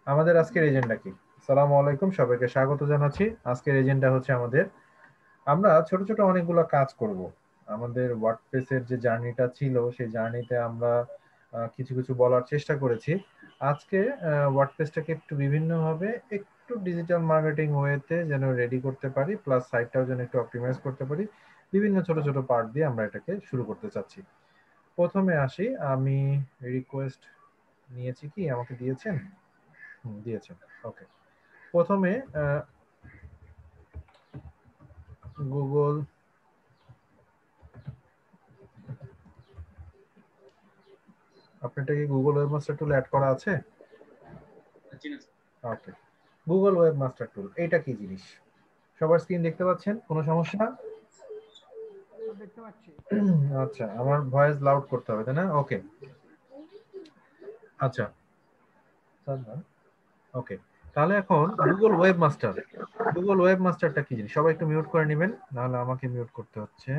আমাদের আজকের এজেন্ডা কি? আসসালামু আলাইকুম, সবাইকে স্বাগত জানাচ্ছি। আজকের এজেন্ডা হচ্ছে আমাদের, আমরা ছোট ছোট অনেকগুলো কাজ করব। আমাদের ওয়ার্ডপ্রেসের যে জার্নিটা ছিল, সেই জার্নিতে আমরা কিছু কিছু বলার চেষ্টা করেছি। আজকে ওয়ার্ডপ্রেসটাকে একটু বিভিন্নভাবে, একটু ডিজিটাল মার্কেটিং ওয়েতে যেন রেডি করতে পারি, প্লাস সাইটটাও যেন একটু অপটিমাইজ করতে পারি, বিভিন্ন ছোট ছোট পার্ট দিয়ে আমরা এটাকে শুরু করতে চাচ্ছি। প্রথমে আসি, আমি রিকোয়েস্ট নিয়েছি, কি আমাকে দিয়েছেন? দিয়েছেন। ওকে। প্রথমে গুগল, আপনারটা কি Google web master tool add করা আছে? জি না sir. Okay. Google web master tool এটা কি জিনিস? সবার স্ক্রিন দেখতে পাচ্ছেন? কোনো সমস্যা? দেখতে পাচ্ছি। আচ্ছা, আমার ভয়েস লাউড করতে হবে তাই না? ওকে। আচ্ছা। ওকে। তাহলে এখন Google web master, Google web মাস্টারটা কি জিনিস সবাই একটু মিউট করে নেবেন, নাহলে আমাকে মিউট করতে হচ্ছে।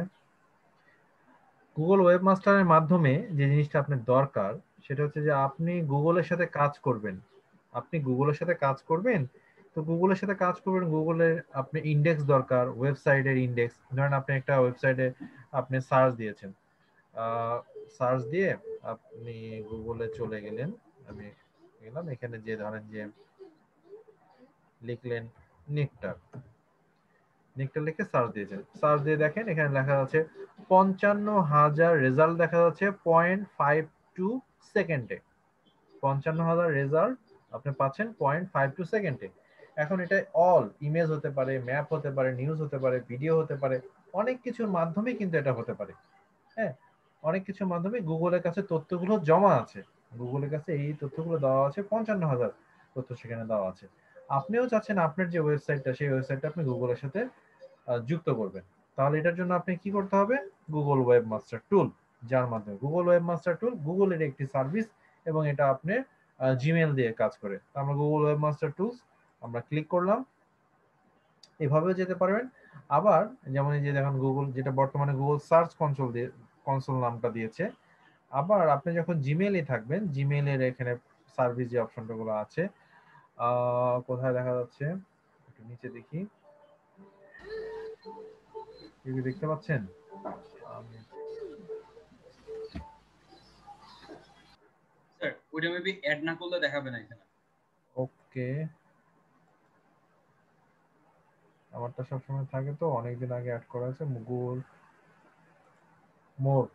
গুগল ওয়েব মাস্টারের মাধ্যমে যে জিনিসটা আপনার দরকার, সেটা হচ্ছে যে আপনি গুগলের সাথে কাজ করবেন। আপনি গুগলের সাথে কাজ করবেন, তো গুগলের সাথে কাজ করবেন, গুগলের আপনি ইন্ডেক্স দরকার, ওয়েবসাইটের ইন্ডেক্স। ধরেন আপনি একটা ওয়েবসাইটে আপনি সার্চ দিয়েছেন, সার্চ দিয়ে আপনি গুগলে চলে গেলেন। আমি গেলাম, এখানে যে ধরেন যে লিখলেন নেকটার, নেকটার লিখে সার্চ দিয়েছেন, সার্চ দিয়ে দেখেন এখানে লেখা আছে 55,000 রেজাল্ট দেখা যাচ্ছে 0.52 সেকেন্ডে। 55,000 রেজাল্ট আপনি পাচ্ছেন 0.52 সেকেন্ডে। এখন এটা অল ইমেজ হতে পারে, ম্যাপ হতে পারে, নিউজ হতে পারে, ভিডিও হতে পারে, অনেক কিছুর মাধ্যমে কিন্তু এটা হতে পারে। হ্যাঁ, অনেক কিছুর মাধ্যমে গুগলের কাছে তথ্যগুলো জমা আছে, গুগলের কাছে এই তথ্যগুলো দেওয়া আছে, 55,000 তথ্য সেখানে দেওয়া আছে। আপনিও চাচ্ছেন আপনার যে ওয়েবসাইটটা, সেই ওয়েবসাইটটা আপনি গুগলের সাথে যুক্ত করবেন। তাহলে এটার জন্য আপনি কি করতে হবে? গুগল ওয়েব মাস্টার টুল, যার মাধ্যমে গুগল ওয়েব মাস্টার টুল গুগলের একটি সার্ভিস, এবং এটা আপনি জিমেল দিয়ে কাজ করে। তো আমরা গুগল ওয়েব মাস্টার টুলস আমরা ক্লিক করলাম, এভাবেও যেতে পারবেন। আবার যেমন এই যে দেখুন, গুগল যেটা বর্তমানে গুগল সার্চ কনসোল দিয়ে, কনসোল নামটা দিয়েছে। আবার আপনি যখন জিমেইলে থাকবেন, জিমেইলের এখানে সার্ভিস যে অপশনটা গুলো আছে, কোথায় দেখা যাচ্ছে, একটু নিচে দেখি, কি কি দেখতে পাচ্ছেন? স্যার ওইটা মেবি অ্যাড না করলে দেখাবে না এখানে। ওকে, আমারটা সবসময় থাকে, তো অনেকদিন আগে অ্যাড করা আছে গুগল মোর।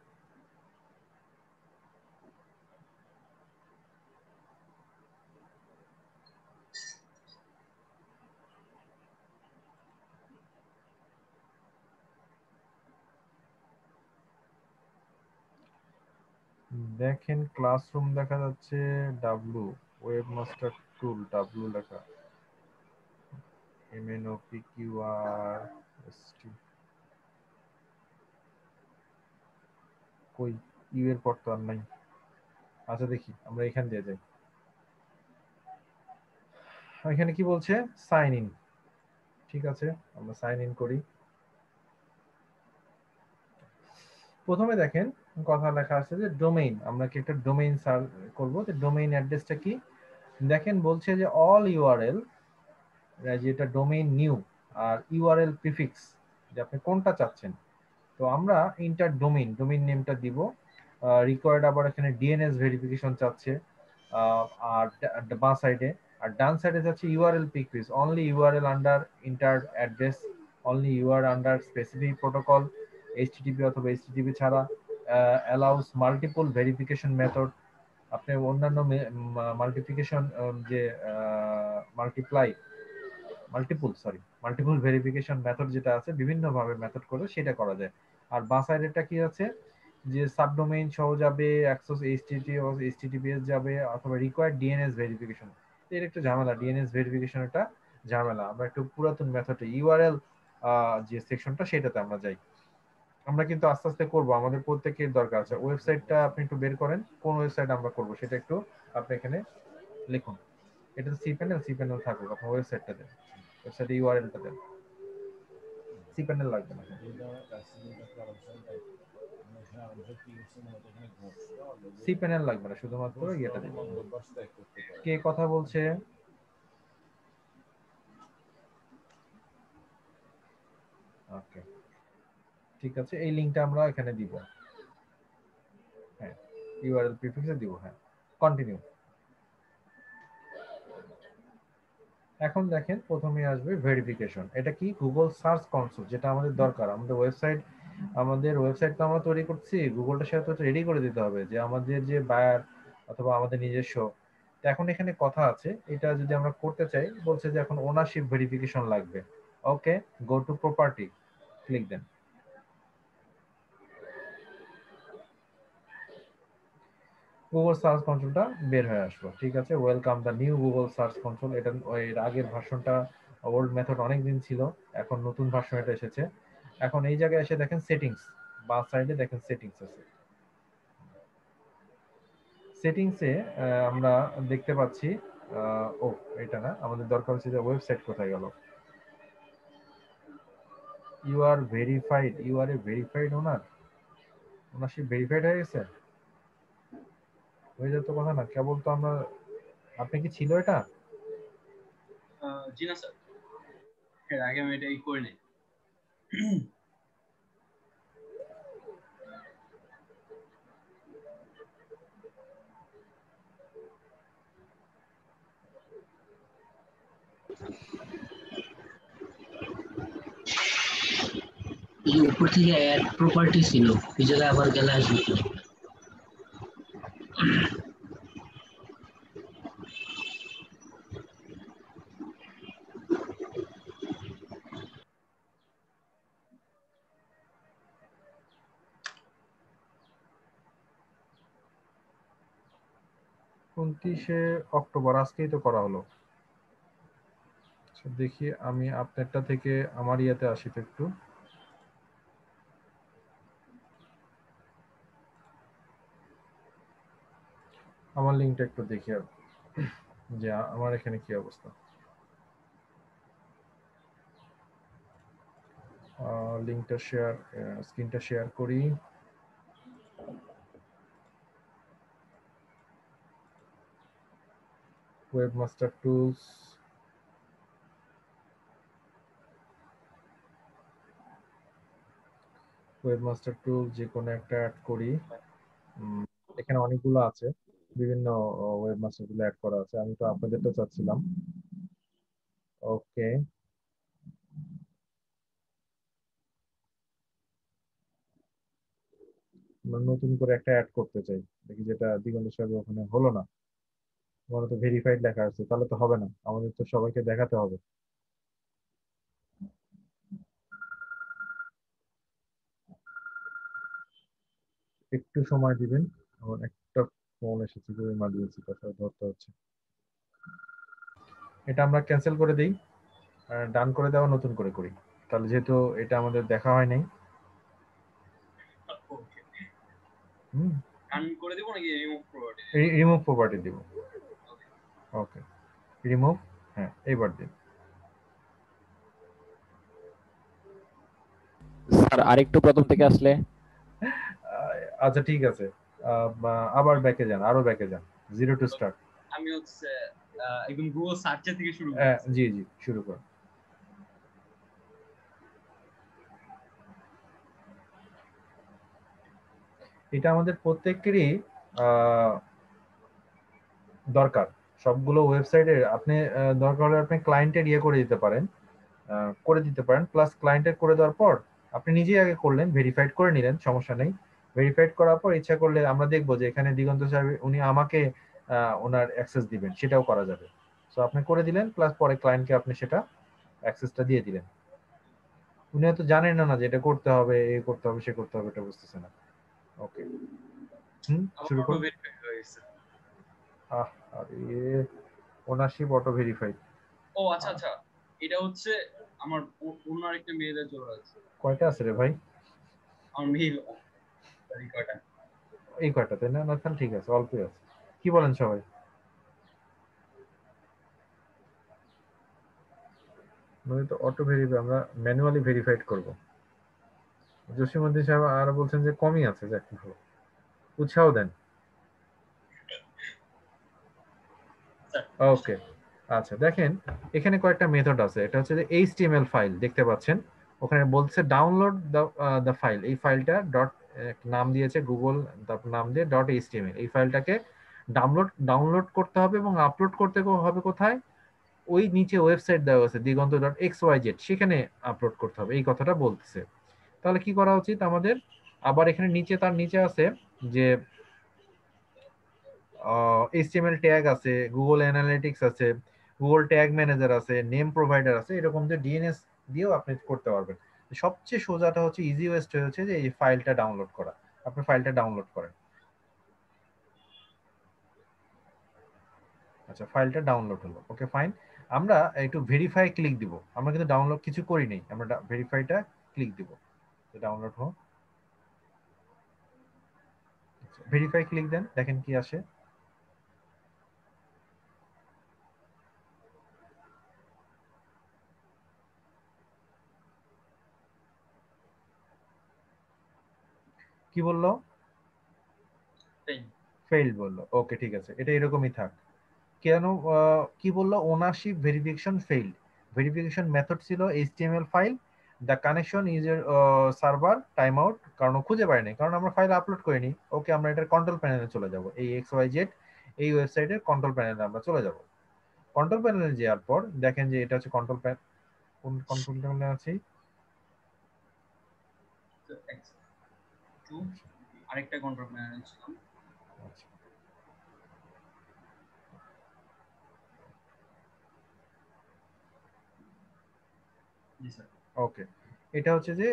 দেখেন ক্লাসরুম দেখা যাচ্ছে, ডাব্লু ওয়েব মাস্টার টুল, ডাব্লু লেখা, MNOPQRST, কই ইউ এর পর তো আর নাই। আচ্ছা দেখি, আমরা এখান দিয়ে যাই। এখানে কি বলছে? Sign in. ঠিক আছে, আমরা সাইন ইন করি। প্রথমে দেখেন কথা লেখা আছে যে ডোমেইন, আমরা কি একটা ডোমেইন সার্চ করব, তো ডোমেইন অ্যাড্রেসটা কি? দেখেন বলছে যে অল ইউআরএল, যেটা ডোমেইন নিউ, আর ইউআরএল প্রিফিক্স, যে আপনি কোনটা চাচ্ছেন। তো আমরা ইন্টার ডোমেইন, ডোমেইন নেমটা দিব। রিকোয়ার্ড আবার এখানে ডিএনএস ভেরিফিকেশন চাচ্ছে, আর বাঁ সাইডে। আর ডান সাইডে যাচ্ছে URL prefix, only URL under enter address, only URL under specific protocol, HTTP অথবা এইচটিটিপি ছাড়া, অ্যালাউস মাল্টিপল ভেরিফিকেশন মেথড। আপনি অন্যান্য মাল্টিপ্লিকেশন, যে মাল্টিপ্লাই, মাল্টিপল ভেরিফিকেশন মেথড যেটা আছে, বিভিন্ন ভাবে মেথড করে সেটা করা যায়। আর বাঁ সাইডেরটা কি আছে, যে সাবডোমেইন সহ যাবে, অ্যাক্সেস এইচটিটিপিএস যাবে, অথবা রিকোয়ার্ড ডিএনএস ভেরিফিকেশন। এর একটু ঝামেলা, ডিএনএস ভেরিফিকেশন একটা ঝামেলা। আমরা একটু পুরাতন মেথডে ইউআরএল যে সেকশনটা, সেটাতে আমরা যাই। আমরা কিন্তু আস্তে আস্তে করব, আমাদের প্রত্যেকের দরকার আছে। ওয়েবসাইটটা আপনি একটু বের করেন, কোন ওয়েবসাইট আমরা করব সেটা একটু আপনি এখানে লিখুন। এটা সি প্যানেল, সি প্যানেল থাকুক, আপনার ওয়েবসাইটটা দেন, ওয়েবসাইটে ইউআরএলটা দেন। সি প্যানেল লাগবে না। সি প্যানেল লাগবে না, শুধুমাত্র ইয়েটা দিন। কে কথা বলছে? ওকে, ঠিক আছে, এই লিংকটা আমরা এখানে দিব। হ্যাঁ, ইউআরএল প্রিফিক্সে দিব। হ্যাঁ, কন্টিনিউ। এখন দেখেন প্রথমে আসবে ভেরিফিকেশন। এটা কি? গুগল সার্চ কনসোল, যেটা আমাদের দরকার। আমাদের ওয়েবসাইট তো আমরা তৈরি করছি, গুগলটার সাথে তো রেডি করে দিতে হবে যে আমাদের যে বায়ার অথবা আমাদের নিজস্ব। তো এখন এখানে কথা আছে, এটা যদি আমরা করতে চাই, বলছে যে এখন ওনারশিপ ভেরিফিকেশন লাগবে। Okay, go to property, click দেন। গুগল সার্চ কনসোলটা বের হয়ে আসলো। ঠিক আছে, welcome the new Google search console. এটা এর আগের ভার্সনটা, ওল্ড মেথড অনেক দিন ছিল, এখন নতুন ভার্সন এটা এসেছে। এখন এই জায়গায় এসে দেখেন সেটিংস, বাম সাইডে দেখেন সেটিংস আছে। সেটিংসে আমরা দেখতে পাচ্ছি, ও এটা না, আমাদের দরকার হচ্ছে যে ওয়েবসাইট কোথায় গেল। You are verified, you are a verified owner, ownership verified হয়ে গেছে। হয়ে যেত কথা না, কেবল তো আমরা, আপনি কি ছিল এটা? জি না স্যার, এর আগে আমি এটাই করে নাই। এই উপর থেকে অ্যাড প্রপার্টি ছিল, এই জায়গায় আবার গেলে আসবে কি? উনত্রিশে অক্টোবর, আজকেই তো করা হলো। দেখি আমি আপনারটা থেকে আমার ইয়েতে আসি তো একটু। আমার লিঙ্কটা একটু দেখি যে আমার এখানে কি অবস্থা। লিঙ্কটা শেয়ার, স্ক্রিনটা শেয়ার করি। ওয়েবমাস্টার টুলস, ওয়েবমাস্টার টুল যে কোনো একটা অ্যাড করি। এখানে অনেকগুলো আছে, বিভিন্ন ওয়েবমাস্টার গুলো অ্যাড করা আছে, আমি তো আপনাদেরটা চাচ্ছিলাম। ওকে, নতুন করে একটা অ্যাড করতে চাই, দেখি যেটা দিগন্ত সাহেব ওখানে হলো না। আমার তো ভেরিফাইড লেখা আছে, তাহলে তো হবে না, আমাদের তো সবাইকে দেখাতে হবে। একটু সময় দিবেন, আমার একটা ফোন এসেছে, ইমার্জেন্সি, কথা ধরতে হচ্ছে। এটা আমরা ক্যান্সেল করে দিই, ডান করে দেওয়া, নতুন করে করি। তাহলে যেহেতু এটা আমাদের দেখা হয় নাই। রান করে দেব নাকি রিমুভ প্রপার্টি? রিমুভ প্রপার্টি দিব। ওকে, রিমুভ, হ্যাঁ এইবার দিন। স্যার আরেকটু প্রথম থেকে আসলে। আচ্ছা ঠিক আছে, আবার ব্যাকে যান, আরো ব্যাকে যান, জিরো টু স্টার্ট। আমি হচ্ছে একদম গুগল সার্চের থেকে শুরু করছি। জি জি, শুরু করুন। এটা আমাদের প্রত্যেকেরই দরকার। সবগুলো ওয়েবসাইটের আপনি দরকার হলে আপনি ক্লায়েন্টের ইয়ে করে দিতে পারেন, প্লাস ক্লায়েন্টের করে দেওয়ার পর আপনি নিজেই আগে করলেন, ভেরিফাইড করে নিলেন, সমস্যা নেই। ভেরিফাইড করার পর ইচ্ছা করলে আমরা দেখবো যে এখানে দিগন্ত সাহেব উনি আমাকে ওনার অ্যাক্সেস দিবেন, সেটাও করা যাবে। সো আপনি করে দিলেন, প্লাস পরে ক্লায়েন্টকে আপনি সেটা অ্যাক্সেসটা দিয়ে দিলেন। উনি হয়তো জানেন না যে এটা করতে হবে, এ করতে হবে, সে করতে হবে, এটা বুঝতেছে না। ওকে, শুরু আমার করুন। ভেরিফাই হয়ে গেছে। আরে ওনারশিপ অটো ভেরিফাইড। ও আচ্ছা আচ্ছা, এটা হচ্ছে আমার অন্য আরেকটা মেয়েদের জন্য আছে। কয়টা আছে রে ভাই? আমার মেয়ে সরি কয়টা? এই কয়টা, তাই না? না তাহলে ঠিক আছে, অল্পই আছে। কি বলেন সবাই? মানে তো অটো ভেরিফাই, আমরা ম্যানুয়ালি ভেরিফাইড করব। জসিমউদ্দিন সাহেব আর বলছেন যে কমই আছে, যাক ভালো, উৎসাহ দেন। ওকে, আচ্ছা দেখেন এখানে কয়েকটা মেথড আছে। এটা হচ্ছে যে এইচটিএমএল ফাইল দেখতে পাচ্ছেন, ওখানে বলছে ডাউনলোড দ্য ফাইল, এই ফাইলটা ডট নাম দিয়েছে গুগল, তারপর নাম দিয়ে ডট এইচটিএমএল, এই ফাইলটাকে ডাউনলোড করতে হবে এবং আপলোড করতে হবে কোথায়, ওই নিচে ওয়েবসাইট দেওয়া আছে দিগন্ত ডট এক্স ওয়াই জেড, সেখানে আপলোড করতে হবে, এই কথাটা বলতেছে। তাহলে কি করা উচিত আমাদের? আবার এখানে নিচে তার নিচে আছে যে এইচটিএমএল ট্যাগ আছে, গুগল অ্যানালিটিক্স আছে, গুগল ট্যাগ ম্যানেজার আছে, নেম প্রোভাইডার আছে, এরকম যে ডিএনএস দিয়েও আপনি করতে পারবেন। সবচেয়ে সোজাটা হচ্ছে, ইজি ওয়েস্ট হচ্ছে যে এই ফাইলটা ডাউনলোড করা। আপনি ফাইলটা ডাউনলোড করেন। আচ্ছা, ফাইলটা ডাউনলোড হলো, ওকে ফাইন। আমরা একটু ভেরিফাই ক্লিক দিব, আমরা কিন্তু ডাউনলোড কিছু করি নাই, আমরা ভেরিফাইটা ক্লিক দিব, ডাউনলোড হোক। ভেরিফাই ক্লিক দেন, দেখেন কি আসে। কি বললো? ফেইল বললো, ওকে ঠিক আছে, এটা এরকমই থাক। কেন কি বললো? Ownership verification fail, verification method ছিল HTML file, the connection is এর সার্ভার টাইম আউট, কারণ ও খুঁজে পায়নি, কারণ আমরা ফাইল আপলোড করিনি। ওকে, আমরা এটার কন্ট্রোল প্যানেলে চলে যাব, এই এক্স ওয়াই জেড এই ওয়েবসাইটের কন্ট্রোল প্যানেলে আমরা চলে যাব। কন্ট্রোল প্যানেলে যাওয়ার পর দেখেন যে এটা হচ্ছে কন্ট্রোল প্যানেল, কোন কন্ট্রোল প্যানেলে আছে? আরেকটা কন্ট্রোল প্যানেল ছিলাম। আচ্ছা, জি স্যার। ওকে, এটা হচ্ছে যে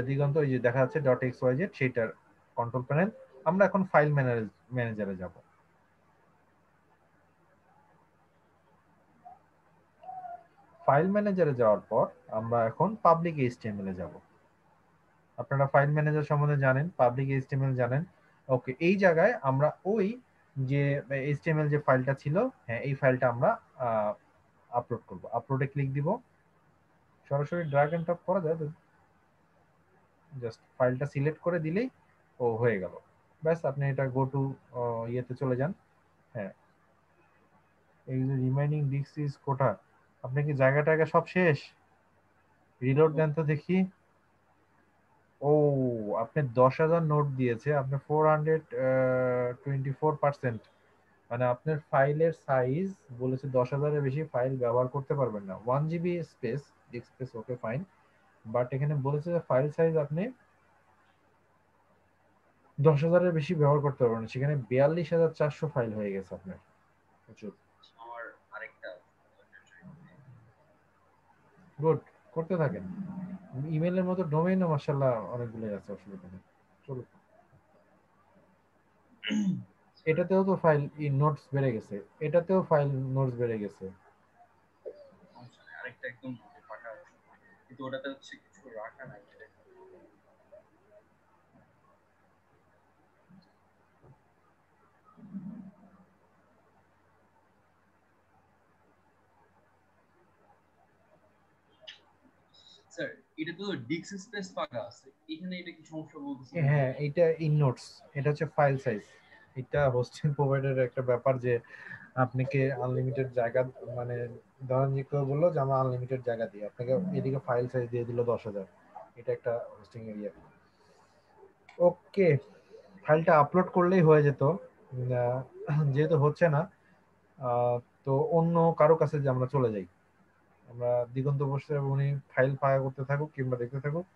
দিগন্ত, এই যে দেখা যাচ্ছে ডট এক্স ওয়াই জেড, সেটার কন্ট্রোল প্যানেল। আমরা এখন ফাইল ম্যানেজারে যাব। ফাইল ম্যানেজারে যাওয়ার পর আমরা এখন পাবলিক এইচটিএমএল এ যাব। আপনারা ফাইল ম্যানেজার সম্বন্ধে জানেন, পাবলিক এইচটিএমএল জানেন। ওকে, এই জায়গায় আমরা ওই যে এইচটিএমএল যে ফাইলটা ছিল, হ্যাঁ এই ফাইলটা আমরা আপলোড করব। আপলোডে ক্লিক দিব, সরাসরি ড্র্যাগ এন্ড ড্রপ করা যায়, জাস্ট ফাইলটা সিলেক্ট করে দিলেই ও হয়ে গেল। ব্যাস, আপনি এটা গো টু ইয়েতে চলে যান। হ্যাঁ, এই যে রিমাইনিং ডিস্ক ইজ কোটা, আপনি কি জায়গা সব শেষ? রিলোড দেন তো দেখি। ও, আপনি 10,000 নোট দিয়েছে, আপনি 424%, মানে আপনার ফাইলের সাইজ বলেছে 10,000-এর বেশি ফাইল ব্যবহার করতে পারবেন না। 1 GB space, disk space, okay fine. But এখানে বলেছে যে ফাইল সাইজ আপনি 10,000-এর বেশি ব্যবহার করতে পারবেন না, সেখানে 42,400 ফাইল হয়ে গেছে আপনার। প্রচুর। আমার আরেকটা গুড, করতে থাকেন। ইমেলের মতো ডোমেইনও মাশাআল্লাহ অনেকগুলোই আছে, অসুবিধা নেই, চলুন। এটাতেও তো ফাইল নোটস বেড়ে গেছে, এটাতেও ফাইল নোটস বেড়ে গেছে। আরেকটা একদম ফাঁকা, কিন্তু ওটাতে হচ্ছে কিছু রাখা নাই। স্যার, এটা তো ডিস্ক স্পেস ফাঁকা আছে, এখানে এটা কি সমস্যা বলতেছে? হ্যাঁ, এটা ইন নোটস, এটা হচ্ছে ফাইল সাইজ। এটা হোস্টিং প্রোভাইডারের একটা ব্যাপার যে আপনাকে আনলিমিটেড জায়গা, মানে ধরেন যে কেউ বললো যে আমরা আনলিমিটেড জায়গা দিই, আপনাকে এদিকে ফাইল সাইজ দিয়ে দিল 10,000, এটা একটা হোস্টিং এরিয়া। ওকে, ফাইলটা আপলোড করলেই হয়ে যেত, যেহেতু হচ্ছে না, তো অন্য কারো কাছে যে আমরা চলে যাই। আমরা দিগন্ত বসে, উনি ফাইল ফাঁকা করতে থাকুক কিংবা দেখতে থাকুক,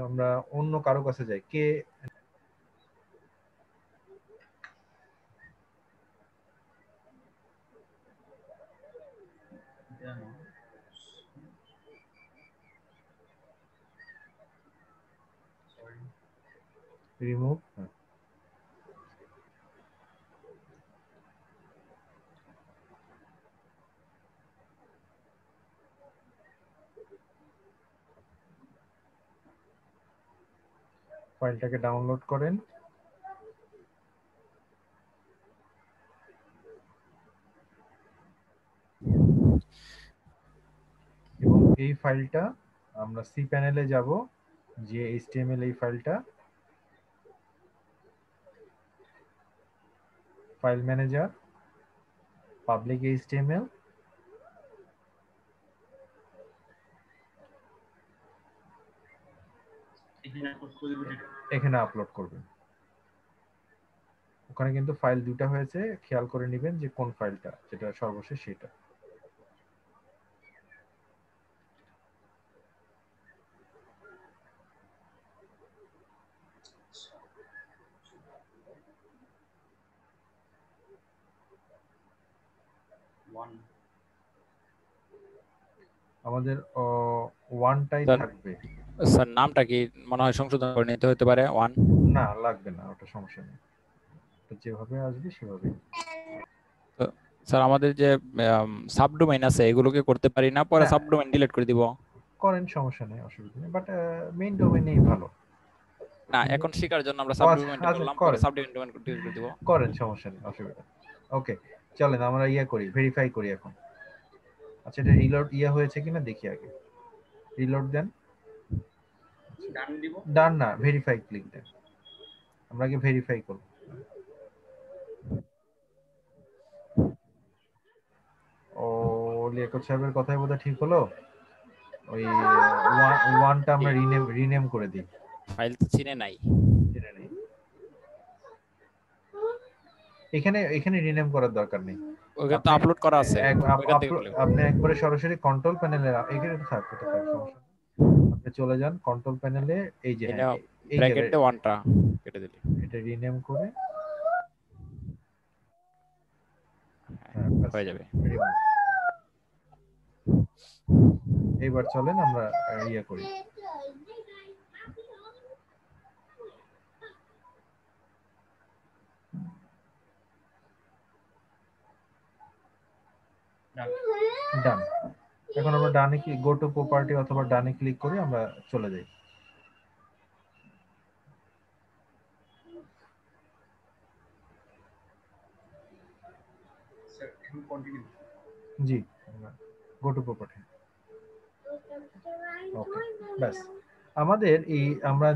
আমরা অন্য কারো কাছে যাই। কে রিমুভ, ফাইলটাকে ডাউনলোড করেন এবং এই ফাইলটা আমরা সি প্যানেলে যাব, যে এইচটিএমএল এই ফাইলটা, ফাইল ম্যানেজার, পাবলিক এইচটিএমএল, এখানে আপলোড করবেন। ওখানে কিন্তু ফাইল দুটো হয়েছে, খেয়াল করে নেবেন যে কোন ফাইলটা যেটা সর্বশেষ সেটা। আমাদের ওয়ানটাই স্যার, থাকবে। স্যার নামটা কি মনে হয় সংশোধন করে নিতে হতে পারে? ওয়ান না, লাগবে না, ওটা সমস্যা নেই, তো যেভাবে আসবে সেভাবে। স্যার, আমাদের যে সাবডোমেইন আছে এগুলোকে করতে পারি না, পরে হ্যাঁ, সাবডোমেইন ডিলিট করে দিব? করেন, সমস্যা নেই, অসুবিধা নেই, বাট মেইন ডোমেইনেই ভালো। না, এখন শেখার জন্য আমরা ও আচ্ছা সাবডোমেইনটা আচ্ছা, করলাম, পরে করেন সাবডোমেইন ডিলিট করে দিব। করেন, সমস্যা নেই, অসুবিধা নেই। ওকে, চলেন আমরা করি, ভেরিফাই করি এখন। আচ্ছা, এটা রিলোড হয়েছে কিনা দেখি আগে। রিলোড দেন। ডান দিব? ডান না, ভেরিফাই ক্লিক দেন। আমরা আগে ভেরিফাই করব। ও, লিয়াকত সাহেবের কথাই বোধহয় ঠিক হলো। ওই ওয়ানটা আমরা রিনেম করে দিই। ফাইল তো চিনে নাই। চিনে নেই, এখানে রিনেম করার দরকার নেই। ওখানে তো আপলোড করা আছে, ওখান থেকে করলে। আপনি একবারে সরাসরি কন্ট্রোল প্যানেলে, এখানে থাক, এটা থাক, সমস্যা নেই। আপনি চলে যান কন্ট্রোল প্যানেলে, এই যে এটা এই ব্র্যাকেট জায়গায় দিয়ে ওয়ানটা কেটে দিলি। এটা রিনেম করে, হ্যাঁ, হয়ে যাবে। এইবার চলেন আমরা করি। ডান। এখন আমরা ডানে কি গো টু প্রপার্টি অথবা ডানে ক্লিক করি, আমরা চলে যাই। স্যার এখন কন্টিনিউ। জি, গো টু প্রপার্টি। ওকে, বাস। আমাদের আমরা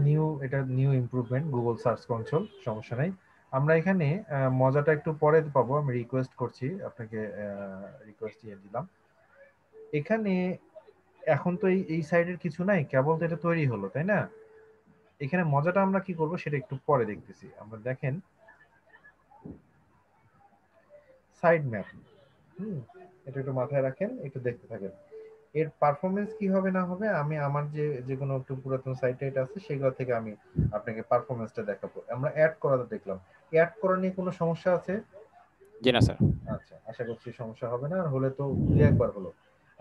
এটা new improvement Google search console, সমস্যা নাই। আমরা এখানে মজাটা একটু পরে পাবো, আমি রিকোয়েস্ট করছি আপনাকে, রিকোয়েস্ট দিয়ে দিলাম। এখানে এখন তো এই সাইডের কিছু নাই, কেবল তো এটা তৈরি হলো, তাই না? এখানে মজাটা আমরা কি করব সেটা একটু পরে দেখতেছি। আমরা দেখেন সাইড ম্যাপ, এটা একটু মাথায় রাখেন, একটু দেখতে থাকেন। এর পারফরমেন্স কি হবে না হবে, আমি আমার যে কোনো একটু পুরাতন সাইটে এটা আছে সেগুলো থেকে আমি আপনাকে পারফরমেন্সটা দেখাবো। আমরা অ্যাড করাটা দেখলাম, অ্যাড করা নিয়ে কোনো সমস্যা আছে? জি না স্যার। আচ্ছা, আশা করছি সমস্যা হবে না, আর হলে তো একবার হলো।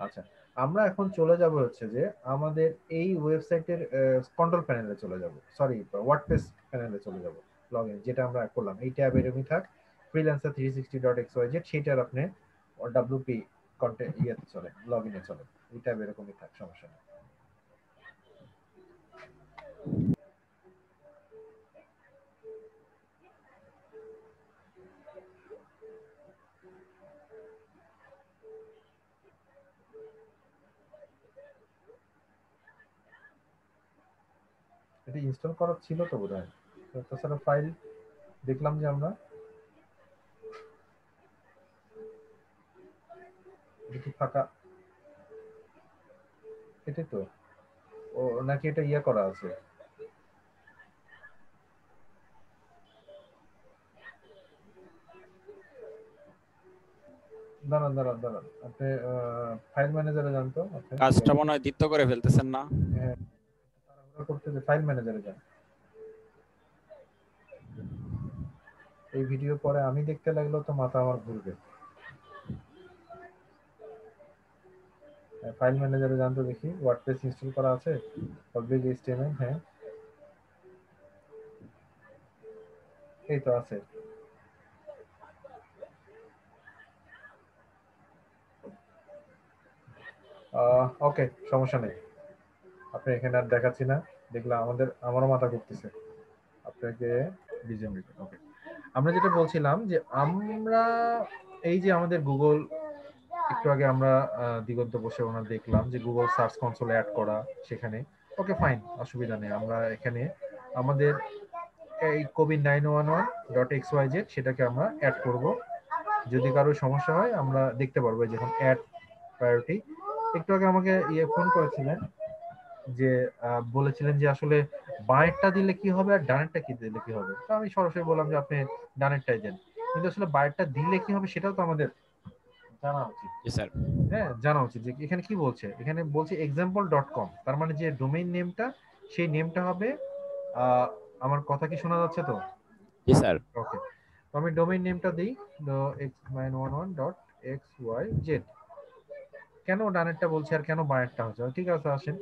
আচ্ছা, আমরা এখন চলে যাব হচ্ছে যে আমাদের এই ওয়েবসাইটের কন্ট্রোল প্যানেলে চলে যাব, সরি ওয়ার্ডপ্রেস প্যানেলে চলে যাব। লগইন যেটা আমরা করলাম, এই ট্যাব এরকমই থাক, freelancer360.xyz, সেটার আপনি ডব্লিউপি কন্টেন্ট চলে, লগইনে চলে, এই ট্যাব এরকমই থাক, সমস্যা নেই। এটা ইনস্টল করা ছিল তো বোধহয়, তাছাড়া ফাইল দেখলাম যে আমরা দেখি ফাঁকা, এটাই তো। ও নাকি এটা করা আছে? দাঁড়ান দাঁড়ান দাঁড়ান, আপনি ফাইল ম্যানেজারে যান তো। কাজটা মনে হয় দ্বিত্ব করে ফেলতেছেন না? হ্যাঁ, তাড়াহুড়ো করতে যে ফাইল ম্যানেজারে যান। এই ভিডিও পরে আমি দেখতে লাগলেও তো মাথা আমার ঘুরবে। ফাইল ম্যানেজারে যান তো, দেখি ওয়ার্ডপ্রেস ইনস্টল করা আছে, পাবলিক এইচটিএমএল, হ্যাঁ এই তো আছে। ওকে, সমস্যা নেই, আপনি এখানে আর দেখাচ্ছি না, দেখলাম আমারও মাথা ঘুরতেছে, আপনাকে রিজিউম দিতে। ওকে, আমরা যেটা বলছিলাম যে আমরা এই যে আমাদের গুগল, একটু আগে আমরা দিগন্ত বসে ওনার দেখলাম যে গুগল সার্চ কনসোল অ্যাড করা, সেখানে ওকে ফাইন, অসুবিধা নেই। আমরা এখানে আমাদের এই covid911.xyz সেটাকে আমরা অ্যাড করব। যদি কারো সমস্যা হয় আমরা দেখতে পারবো, যখন অ্যাড প্রায়োরিটি। একটু আগে আমাকে ফোন করেছিলেন যে বলেছিলেন যে আসলে বাঁয়েরটা দিলে কি হবে আর ডানেরটা কি দিলে কি হবে, তো আমি সরাসরি বললাম যে আপনি ডানেরটাই দেন, কিন্তু আসলে বাঁয়েরটা দিলে কি হবে সেটাও তো আমাদের জানা উচিত। জি স্যার। হ্যাঁ, জানা উচিত যে এখানে কি বলছে, এখানে বলছে example.com, তার মানে যে ডোমেইন নেমটা, সেই নেমটা হবে আমার কথা কি শোনা যাচ্ছে তো? জি স্যার। ওকে, তো আমি ডোমেইন নেমটা দিই x911.xyz। কেন ডানেরটা বলছি আর কেন বাঁয়েরটা হচ্ছে, ঠিক আছে আসেন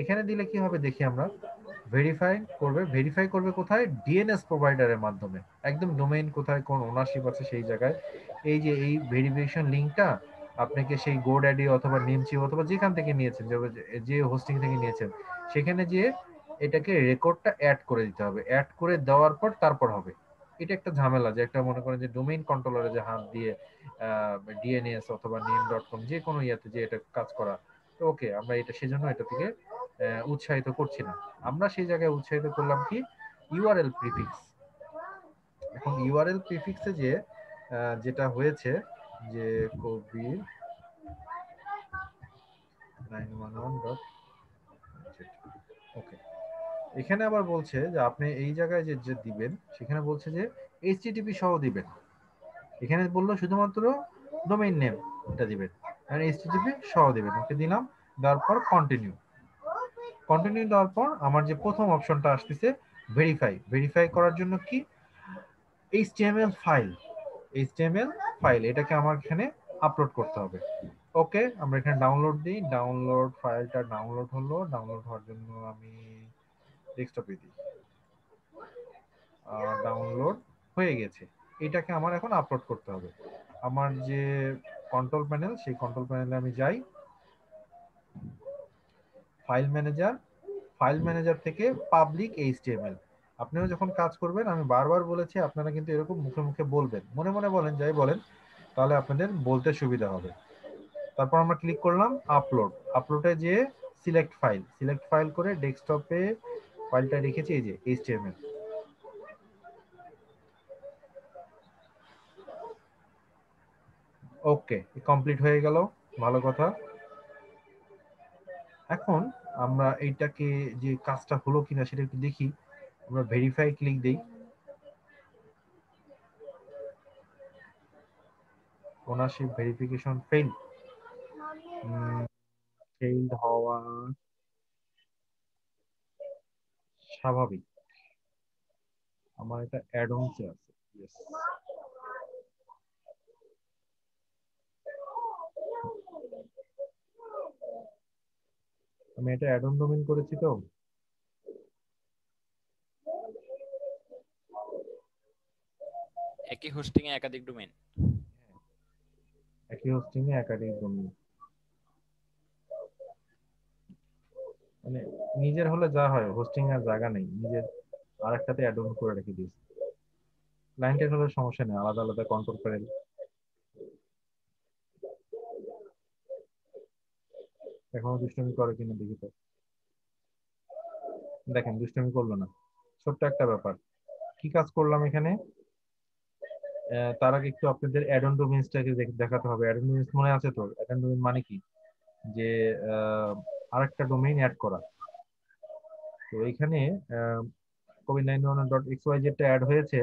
এখানে দিলে কি হবে দেখি আমরা। ভেরিফাই করবে কোথায়, ডিএনএস প্রোভাইডারের মাধ্যমে, একদম ডোমেইন কোথায় কোন ওনারশিপ আছে সেই জায়গায়। এই যে এই ভেরিফিকেশন লিংকটা আপনাকে সেই গোড্যাডি অথবা নেমচিপ অথবা যেখান থেকে নিয়েছেন, যে হোস্টিং থেকে নিয়েছেন, সেখানে যে এটাকে রেকর্ডটা অ্যাড করে দিতে হবে, অ্যাড করে দেওয়ার পর তারপর হবে। এটা একটা ঝামেলা, যে একটা মনে করেন যে ডোমেইন কন্ট্রোলারে যে হাত দিয়ে ডিএনএস অথবা নেম.কম যে কোনো ইয়াতে যে এটা কাজ করা। তো ওকে, আমরা এটা সেজন্য এটা থেকে উৎসাহিত করছি না, আমরা সেই জায়গায় উৎসাহিত করলাম কি ইউআরএল প্রিফিক্স। এখন ইউআরএল প্রিফিক্সে যে যেটা হয়েছে যে কোভিড 911. ওকে, এখানে আবার বলছে যে আপনি এই জায়গায় যে যে দিবেন সেখানে বলছে যে এইচটিটিপি সহ দিবেন, এখানে বললো শুধুমাত্র ডোমেইন নেম এটা দিবেন আর এইচটিটিপি সহ দিবেন। ওকে দিলাম, দেওয়ার পর কন্টিনিউ দেওয়ার পর আমার যে প্রথম অপশনটা আসতেছে ভেরিফাই করার জন্য কি এইচটিএমএল ফাইল এটাকে আমার এখানে আপলোড করতে হবে। ওকে, আমরা এখানে ডাউনলোড দিই, ডাউনলোড ফাইলটা ডাউনলোড হলো, ডাউনলোড হওয়ার জন্য আমি ডেস্কটপে দিই, ডাউনলোড হয়ে গেছে। এটাকে আমার এখন আপলোড করতে হবে আমার যে কন্ট্রোল প্যানেল, সেই কন্ট্রোল প্যানেলে আমি যাই, ফাইল ম্যানেজার থেকে পাবলিক এইচটিএমএল। আপনারা যখন কাজ করবেন, আমি বারবার বলেছি আপনারা কিন্তু এরকম মুখে মুখে বলবেন, মনে মনে বলেন যাই বলেন, তাহলে আপনাদের বলতে সুবিধা হবে। তারপর আমরা ক্লিক করলাম আপলোডে যে সিলেক্ট ফাইল করে ডেস্কটপে ফাইলটা রেখেছি, এই যে এইচটিএমএল। ওকে, কমপ্লিট হয়ে গেল, ভালো কথা। এখন আমরা এইটাকে যে কাজটা হলো কিনা সেটা একটু দেখি, আমরা ভেরিফাই ক্লিক দেই, ওনারশিপ ভেরিফিকেশন ফেইল্ড হওয়া স্বাভাবিক, আমার এটা অ্যাড অনসে আছে। Yes. আমি এটা অ্যাড অন ডোমেইন করেছি তো, একই হোস্টিং এ একাধিক ডোমেইন। একই হোস্টিং এ একাধিক ডোমেইন, মানে নিজের হলে যা হয়, হোস্টিং আর জায়গা নেই, নিজের আরেকটাতে অ্যাড অন করে রেখে দিয়েছি। ক্লায়েন্টের হলে সমস্যা নেই, আলাদা আলাদা কন্ট্রোল প্যানেল। এখনো দুষ্টুমি করে কিনা দেখি তো। দেখেন দুষ্টুমি করলো না, ছোট্ট একটা ব্যাপার। কি কাজ করলাম এখানে, তার আগে একটু আপনাদের অ্যাড অন ডোমেইনসটাকে দেখাতে হবে। অ্যাড অন ডোমেইনস মনে আছে তো? অ্যাড অন ডোমেইন মানে কি, যে আরেকটা ডোমেইন অ্যাড করা। তো এইখানে covid911.xyz টা অ্যাড হয়েছে,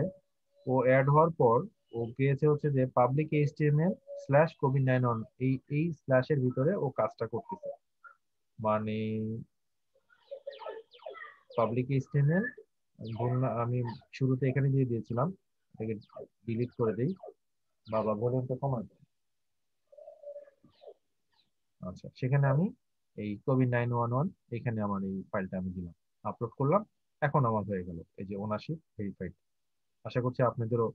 ও অ্যাড হওয়ার পর ও গিয়েছে হচ্ছে যে পাবলিক HTML/covid911, এই স্ল্যাশের ভিতরে ও কাজটা করতেছে। মানে পাবলিক HTML, ধরুন আমি শুরুতে এখানে দিয়ে দিয়েছিলাম, এটাকে ডিলিট করে দেই। বাবা বলুন তো কমান। আচ্ছা, সেখানে আমি এই covid911 এখানে আমার এই ফাইলটা আমি দিলাম, আপলোড করলাম। এখন আমার হয়ে গেল এই যে ওনারশিপ ভেরিফাইড। আশা করছি আপনাদেরও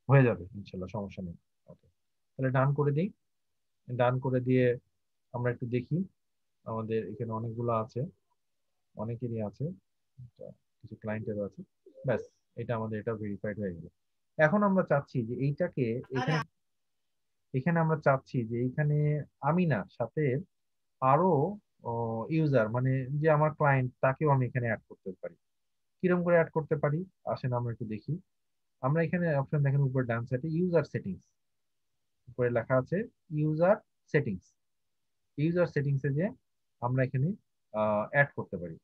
হয়ে যাবে ইনশাল্লাহ, সমস্যা নেই। ওকে, তাহলে ডান করে দিই। ডান করে দিয়ে আমরা একটু দেখি, আমাদের এখানে অনেকগুলো আছে, অনেকেরই আছে, কিছু ক্লায়েন্টেরও আছে। ব্যাস, এটা আমাদের এটা ভেরিফাইড হয়ে গেল। এখন আমরা চাচ্ছি যে এইটাকে এখানে এখানে আমরা চাচ্ছি যে এইখানে আমি না সাথে আরো ইউজার, মানে যে আমার ক্লায়েন্ট, তাকেও আমি এখানে অ্যাড করতে পারি। কিরকম করে অ্যাড করতে পারি আসেন আমরা একটু দেখি। আমরা এখানে অপশন দেখেন উপরে ডান সাইডে ইউজার সেটিংস, উপরে লেখা আছে ইউজার সেটিংস। ইউজার সেটিংসে যে আমরা এখানে অ্যাড করতে পারি।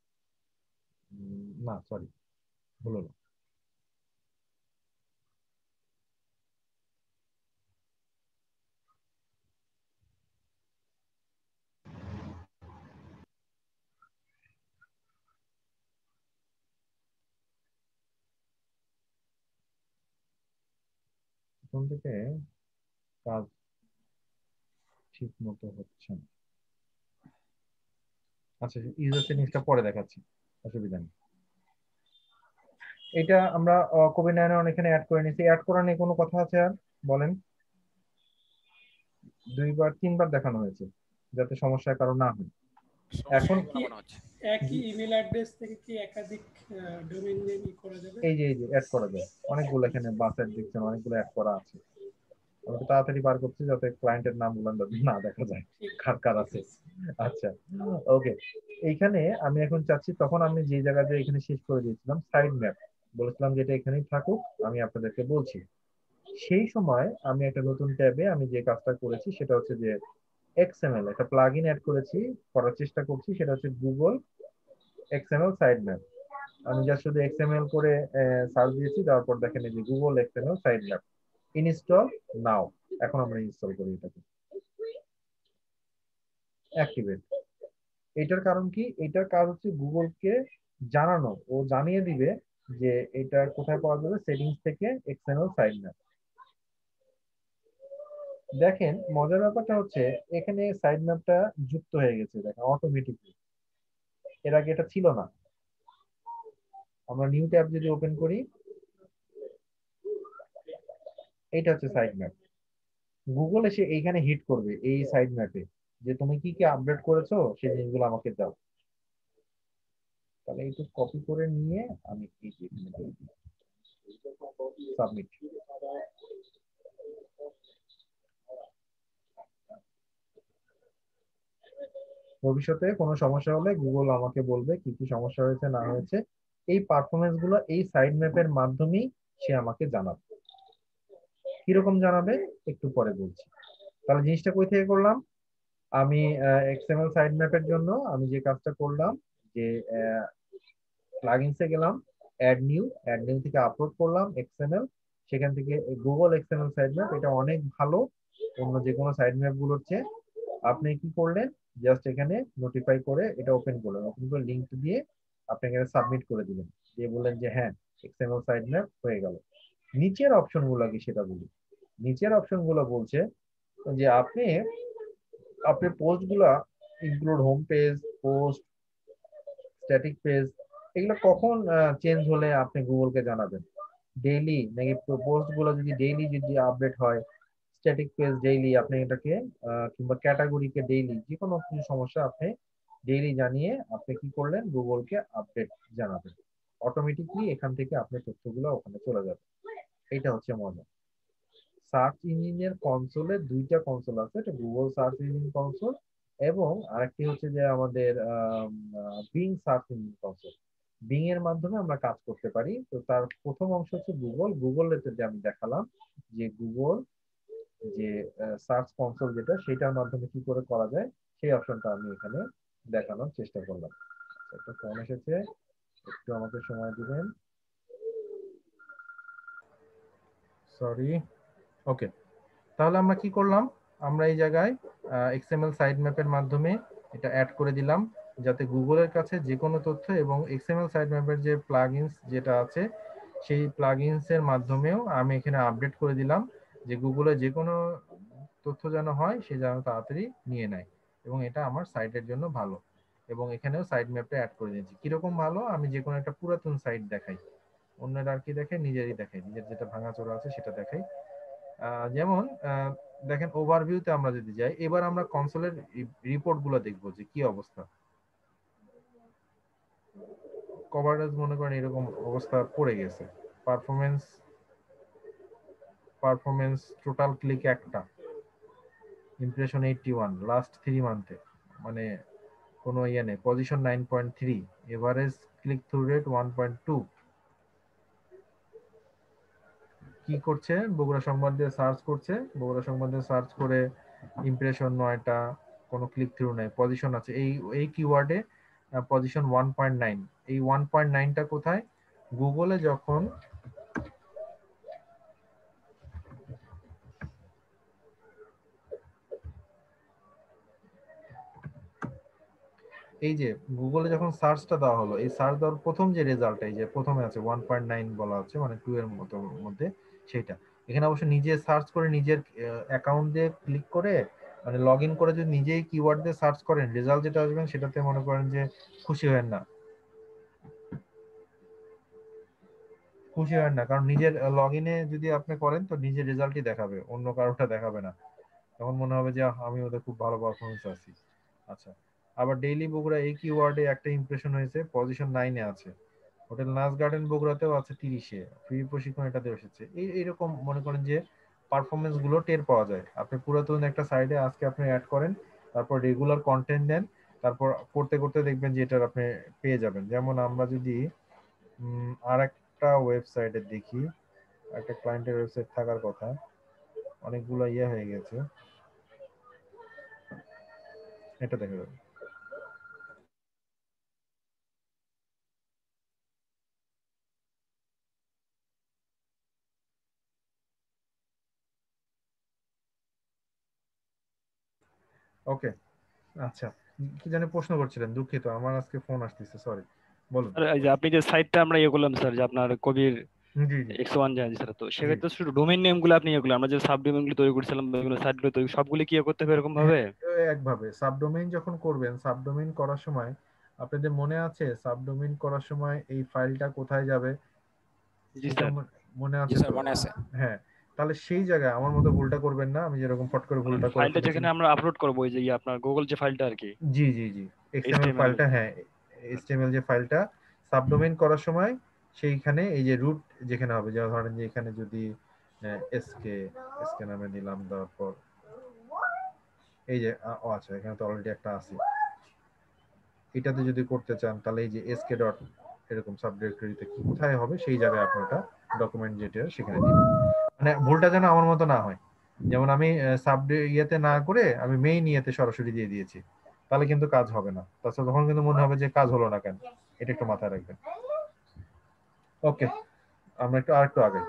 না সরি, ভুল হলো। এখান থেকে কাজ ঠিক মতো হচ্ছে না। আচ্ছা, ইউজার সেটিংসটা পরে দেখাচ্ছি, অসুবিধা নেই। এটা আমরা কোভিড-19 এখানে অ্যাড করে নিয়েছি। অ্যাড করা নিয়ে কোনো কথা আছে আর বলেন? 2বার 3বার দেখানো হয়েছে যাতে সমস্যার কারণ না হয়। এখন মনে হচ্ছে একই ইমেল অ্যাড্রেস থেকে কি একাধিক ডোমেইন নেম করা যাবে? এই যে অ্যাড করা যায় অনেকগুলো, এখানে বাসের দেখছেন অনেকগুলো অ্যাড করা আছে। আমি একটু তাড়াতাড়ি বার করছি যাতে ক্লায়েন্টের নামগুলো না দেখা যায় কার কার আছে। আচ্ছা, ওকে। এইখানে আমি এখন চাচ্ছি, তখন আমি যে জায়গাতে এখানে শেষ করে দিয়েছিলাম সাইড ম্যাপ, বলেছিলাম যে এটা এখানেই থাকুক, আমি আপনাদেরকে বলছি। সেই সময় আমি একটা নতুন ট্যাবে আমি যে কাজটা করেছি সেটা হচ্ছে যে এক্সএমএল একটা প্লাগইন অ্যাড করেছি, করার চেষ্টা করছি, সেটা হচ্ছে গুগল এক্সএমএল সাইড ম্যাপ। আমি জাস্ট শুধু এক্সএমএল করে সার্চ দিয়েছি, তারপর দেখেন এই যে Google XML side map install নাও। এখন আমরা ইনস্টল করি এটাকে, অ্যাক্টিভেট। এটার কারণ কি? এটার কাজ হচ্ছে গুগলকে জানানো, ও জানিয়ে দিবে যে এটা কোথায় পাওয়া যাবে, সেটিংস থেকে এক্সএমএল সাইড ম্যাপ। দেখেন মজার ব্যাপারটা হচ্ছে এখানে সাইড ম্যাপটা যুক্ত হয়ে গেছে, দেখেন অটোমেটিকলি। এর আগে এটা ছিল না। আমরা নিউ ট্যাব যদি ওপেন করি, এটা হচ্ছে সাইড ম্যাপ। গুগল এসে এইখানে হিট করবে এই সাইড ম্যাপে যে তুমি কি কি আপডেট করেছো সেই জিনিসগুলো আমাকে দাও। তাহলে একটু কপি করে নিয়ে আমি এই যে এখানে দিয়ে দিই, সাবমিট। ভবিষ্যতে কোনো সমস্যা হলে গুগল আমাকে বলবে কি কি সমস্যা হয়েছে না হয়েছে, এই পারফরমেন্স গুলো এই সাইড ম্যাপের মাধ্যমেই সে আমাকে জানাবে। কিরকম জানাবে একটু পরে বলছি। তাহলে জিনিসটা কই থেকে করলাম? আমি এক্সএমএল সাইড ম্যাপের জন্য আমি যে কাজটা করলাম যে প্লাগইনসে গেলাম, অ্যাড নিউ থেকে আপলোড করলাম এক্সএমএল, সেখান থেকে গুগল এক্সএমএল সাইড ম্যাপ। এটা অনেক ভালো অন্য যে কোনো সাইড ম্যাপ গুলোর চেয়ে। আপনি কি করলেন, জাস্ট এখানে নোটিফাই করে এটা ওপেন করলেন, ওপেন করে লিংক দিয়ে আপনি এখানে সাবমিট করে দিলেন, দিয়ে বললেন যে হ্যাঁ এক্সএমএল সাইড ম্যাপ হয়ে গেল। নিচের অপশন গুলো কি সেটা বলি। নিচের অপশন গুলো বলছে যে আপনি আপনার পোস্ট গুলা include home page, post, static page, এগুলো কখন চেঞ্জ হলে আপনি গুগলকে জানাবেন। ডেইলি নাকি পোস্ট গুলো যদি ডেইলি যদি আপডেট হয়, স্ট্যাটিক পেজ ডেইলি আপনি এটাকে কিংবা ক্যাটাগরিকে ডেইলি, যে কোনো কিছু সমস্যা আপনি ডেইলি জানিয়ে আপনি কি করলেন, গুগলকে আপডেট জানাবেন। অটোমেটিকলি এখান থেকে আপনার তথ্যগুলো ওখানে চলে যাবে। এটা হচ্ছে মজা। সার্চ ইঞ্জিনের কনসোলে দুইটা কনসোল আছে, একটা গুগল সার্চ ইঞ্জিন কনসোল এবং আরেকটি হচ্ছে যে আমাদের being search engine console. Being এর মাধ্যমে আমরা কাজ করতে পারি। তো তার প্রথম অংশ হচ্ছে গুগলের যে আমি দেখালাম যে গুগল যে সার্চ কনসোল যেটা, সেটার মাধ্যমে কি করে করা যায় সেই অপশনটা আমি এখানে দেখানোর চেষ্টা করলাম। একটা ফোন এসেছে, একটু আমাকে সময় দিবেন, সরি। ওকে, তাহলে আমরা কি করলাম, আমরা এই জায়গায় এক্সএমএল সাইড ম্যাপের মাধ্যমে এটা অ্যাড করে দিলাম যাতে গুগলের কাছে যে কোনো তথ্য, এবং এক্সএমএল সাইড ম্যাপের যে প্লাগইনস যেটা আছে সেই প্লাগইনস এর মাধ্যমেও আমি এখানে আপডেট করে দিলাম যে গুগলে যে কোনো তথ্য যেন হয় সে যেন তাড়াতাড়ি নিয়ে নেয়, এবং এটা আমার সাইটের জন্য ভালো। এবং এখানেও সাইড ম্যাপটা অ্যাড করে দিয়েছি। কিরকম ভালো, আমি যে কোনো একটা পুরাতন সাইট দেখাই, অন্যের আর কি দেখাই, নিজেরই দেখাই, নিজের যেটা ভাঙাচোরা আছে সেটা দেখাই। যেমন দেখেন ওভারভিউতে আমরা যদি যাই, এবার আমরা কনসোলের রিপোর্ট গুলো দেখবো যে কি অবস্থা। কভারেজ মনে করেন এরকম অবস্থা পড়ে গেছে। পারফরমেন্স টোটাল ক্লিক একটা, ইমপ্রেশন 81 লাস্ট 3 মান্থে, মানে কোনো ইয়ে নেই। Position 9.3, average click through rate 1.2। কি করছে, বগুড়া সংবাদ দিয়ে সার্চ করছে, বগুড়া সংবাদ দিয়ে সার্চ করে ইমপ্রেশন 9টা, কোনো ক্লিক থ্রু নাই, পজিশন আছে এই কিওয়ার্ডে পজিশন 1.9। এই 1.9টা কোথায়? গুগলে যখন এই যে গুগলে যখন সার্চটা দেওয়া হলো, এই সার্চ দেওয়ার প্রথম যে রেজাল্ট, এই যে প্রথমে আছে 1.9 বলা হচ্ছে, মানে 2 এর মতো মধ্যে সেটা। এখানে অবশ্য নিজে সার্চ করে নিজের অ্যাকাউন্ট দিয়ে ক্লিক করে, মানে লগ ইন করে যদি নিজেই কিওয়ার্ড দিয়ে সার্চ করেন, রেজাল্ট যেটা আসবেন সেটাতে মনে করেন যে খুশি হবেন না, খুশি হবেন না, কারণ নিজের লগ ইনে যদি আপনি করেন তো নিজের রেজাল্টই দেখাবে, অন্য কারোটা দেখাবে না। তখন মনে হবে যে আমি ওদের খুব ভালো পারফরমেন্স আছি। আচ্ছা, আবার ডেইলি বগুড়া এই কিওয়ার্ডে একটা ইমপ্রেশন হয়েছে, পজিশন 9 এ আছে। হোটেল নাচ গার্ডেন বগুড়াতেও আছে 30-এ, ফ্রি প্রশিক্ষণ এটাতে এসেছে। এইরকম মনে করেন যে পারফরমেন্স গুলো টের পাওয়া যায়। আপনি পুরাতন একটা সাইডে আজকে আপনি অ্যাড করেন, তারপর রেগুলার কন্টেন্ট দেন, তারপর করতে করতে দেখবেন যে এটার আপনি পেয়ে যাবেন। যেমন আমরা যদি আর একটা ওয়েবসাইটে দেখি, একটা ক্লায়েন্টের ওয়েবসাইট থাকার কথা, অনেকগুলো হয়ে গেছে, এটা দেখা যাবে। ওকে, আচ্ছা, কি জানি প্রশ্ন করছিলেন, দুঃখিত, আমার আজকে ফোন আসতেছে, সরি, বলুন। স্যার এই যে আপনি যে সাইটটা আমরা ইয়ে করলাম স্যার, যে আপনার কবির জি জি X1 জানি স্যার, তো জি। সেক্ষেত্রে শুধু ডোমেইন নেম গুলো আপনি এগুলো আমরা যে সাব ডোমেইন গুলো তৈরি করছিলাম বা এগুলো সাইট গুলো তৈরি সবগুলো কি ইয়ে করতে হবে এরকম হ্যাঁ, ভাবে? একভাবে সাবডোমেইন যখন করবেন, সাবডোমেইন করার সময় আপনাদের মনে আছে সাবডোমেইন করার সময় এই ফাইলটা কোথায় যাবে, জি এটা স্যার। মনে জি আছে স্যার তো? মনে আছে। হ্যাঁ, তাহলে সেই জায়গায় আমার মতো ভুলটা করবেন না, আমি যেরকম ফট করে মানে ভুলটা করে ফাইলটা ফেলেছি। যেখানে আমরা আপলোড করবো ওই যে ইয়ে আপনার গুগল যে ফাইলটা আর কি, জি জি জি, এক্সএমএল HTML ফাইলটা, হ্যাঁ, এইচটিএমএল যে ফাইলটা সাবডোমেইন করার সময় সেইখানে এই যে রুট যেখানে হবে, যেমন ধরেন যে এখানে যদি এসকে এসকে নামে দিলাম, তারপর এই যে আচ্ছা, এখানে তো অলরেডি একটা আছে, এটাতে যদি করতে চান তাহলে এই যে এসকে ডট এরকম সাব ডিরেক্টরিতে কোথায় হবে সেই জায়গায় আপনি ওটা ডকুমেন্ট যেটা সেখানে দিবেন। মানে ভুলটা যেন আমার মতো না হয়, যেমন আমি সাব ইয়েতে না করে আমি মেইন ইয়েতে সরাসরি দিয়ে দিয়েছি, তাহলে কিন্তু কাজ হবে না, তাছাড়া তখন কিন্তু মনে হবে যে কাজ হলো না কেন, এটা একটু মাথায় রাখবেন। ওকে, আমরা একটু আরেকটু আগে,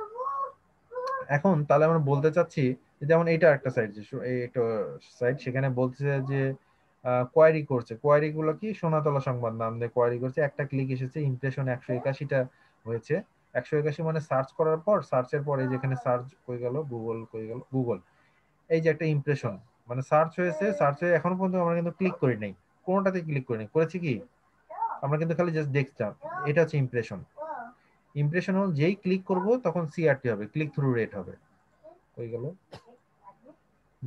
এখন তাহলে আমরা বলতে চাচ্ছি যে যেমন এটা একটা সাইট, যে এই একটা সাইট, সেখানে বলছে যে কোয়ারি করছে, কোয়ারি গুলো কি সোনাতলা সংবাদ নাম দিয়ে কোয়ারি করছে, একটা ক্লিক এসেছে, ইমপ্রেশন 181টা হয়েছে। 181 মানে সার্চ করার পর, সার্চের পরে যেখানে সার্চ কই গেল, গুগল কই গেল, গুগল, এই যে একটা ইমপ্রেশন, মানে সার্চ হয়েছে, সার্চ হয়ে এখনো পর্যন্ত আমরা কিন্তু ক্লিক করি নাই, কোনোটাতে ক্লিক করি নাই, করেছি কি আমরা কিন্তু খালি জাস্ট দেখতাম, এটা হচ্ছে ইমপ্রেশন। ইমপ্রেশন হল যেই ক্লিক করব তখন সিআরটি হবে, ক্লিক থ্রু রেট হবে, হয়ে গেল,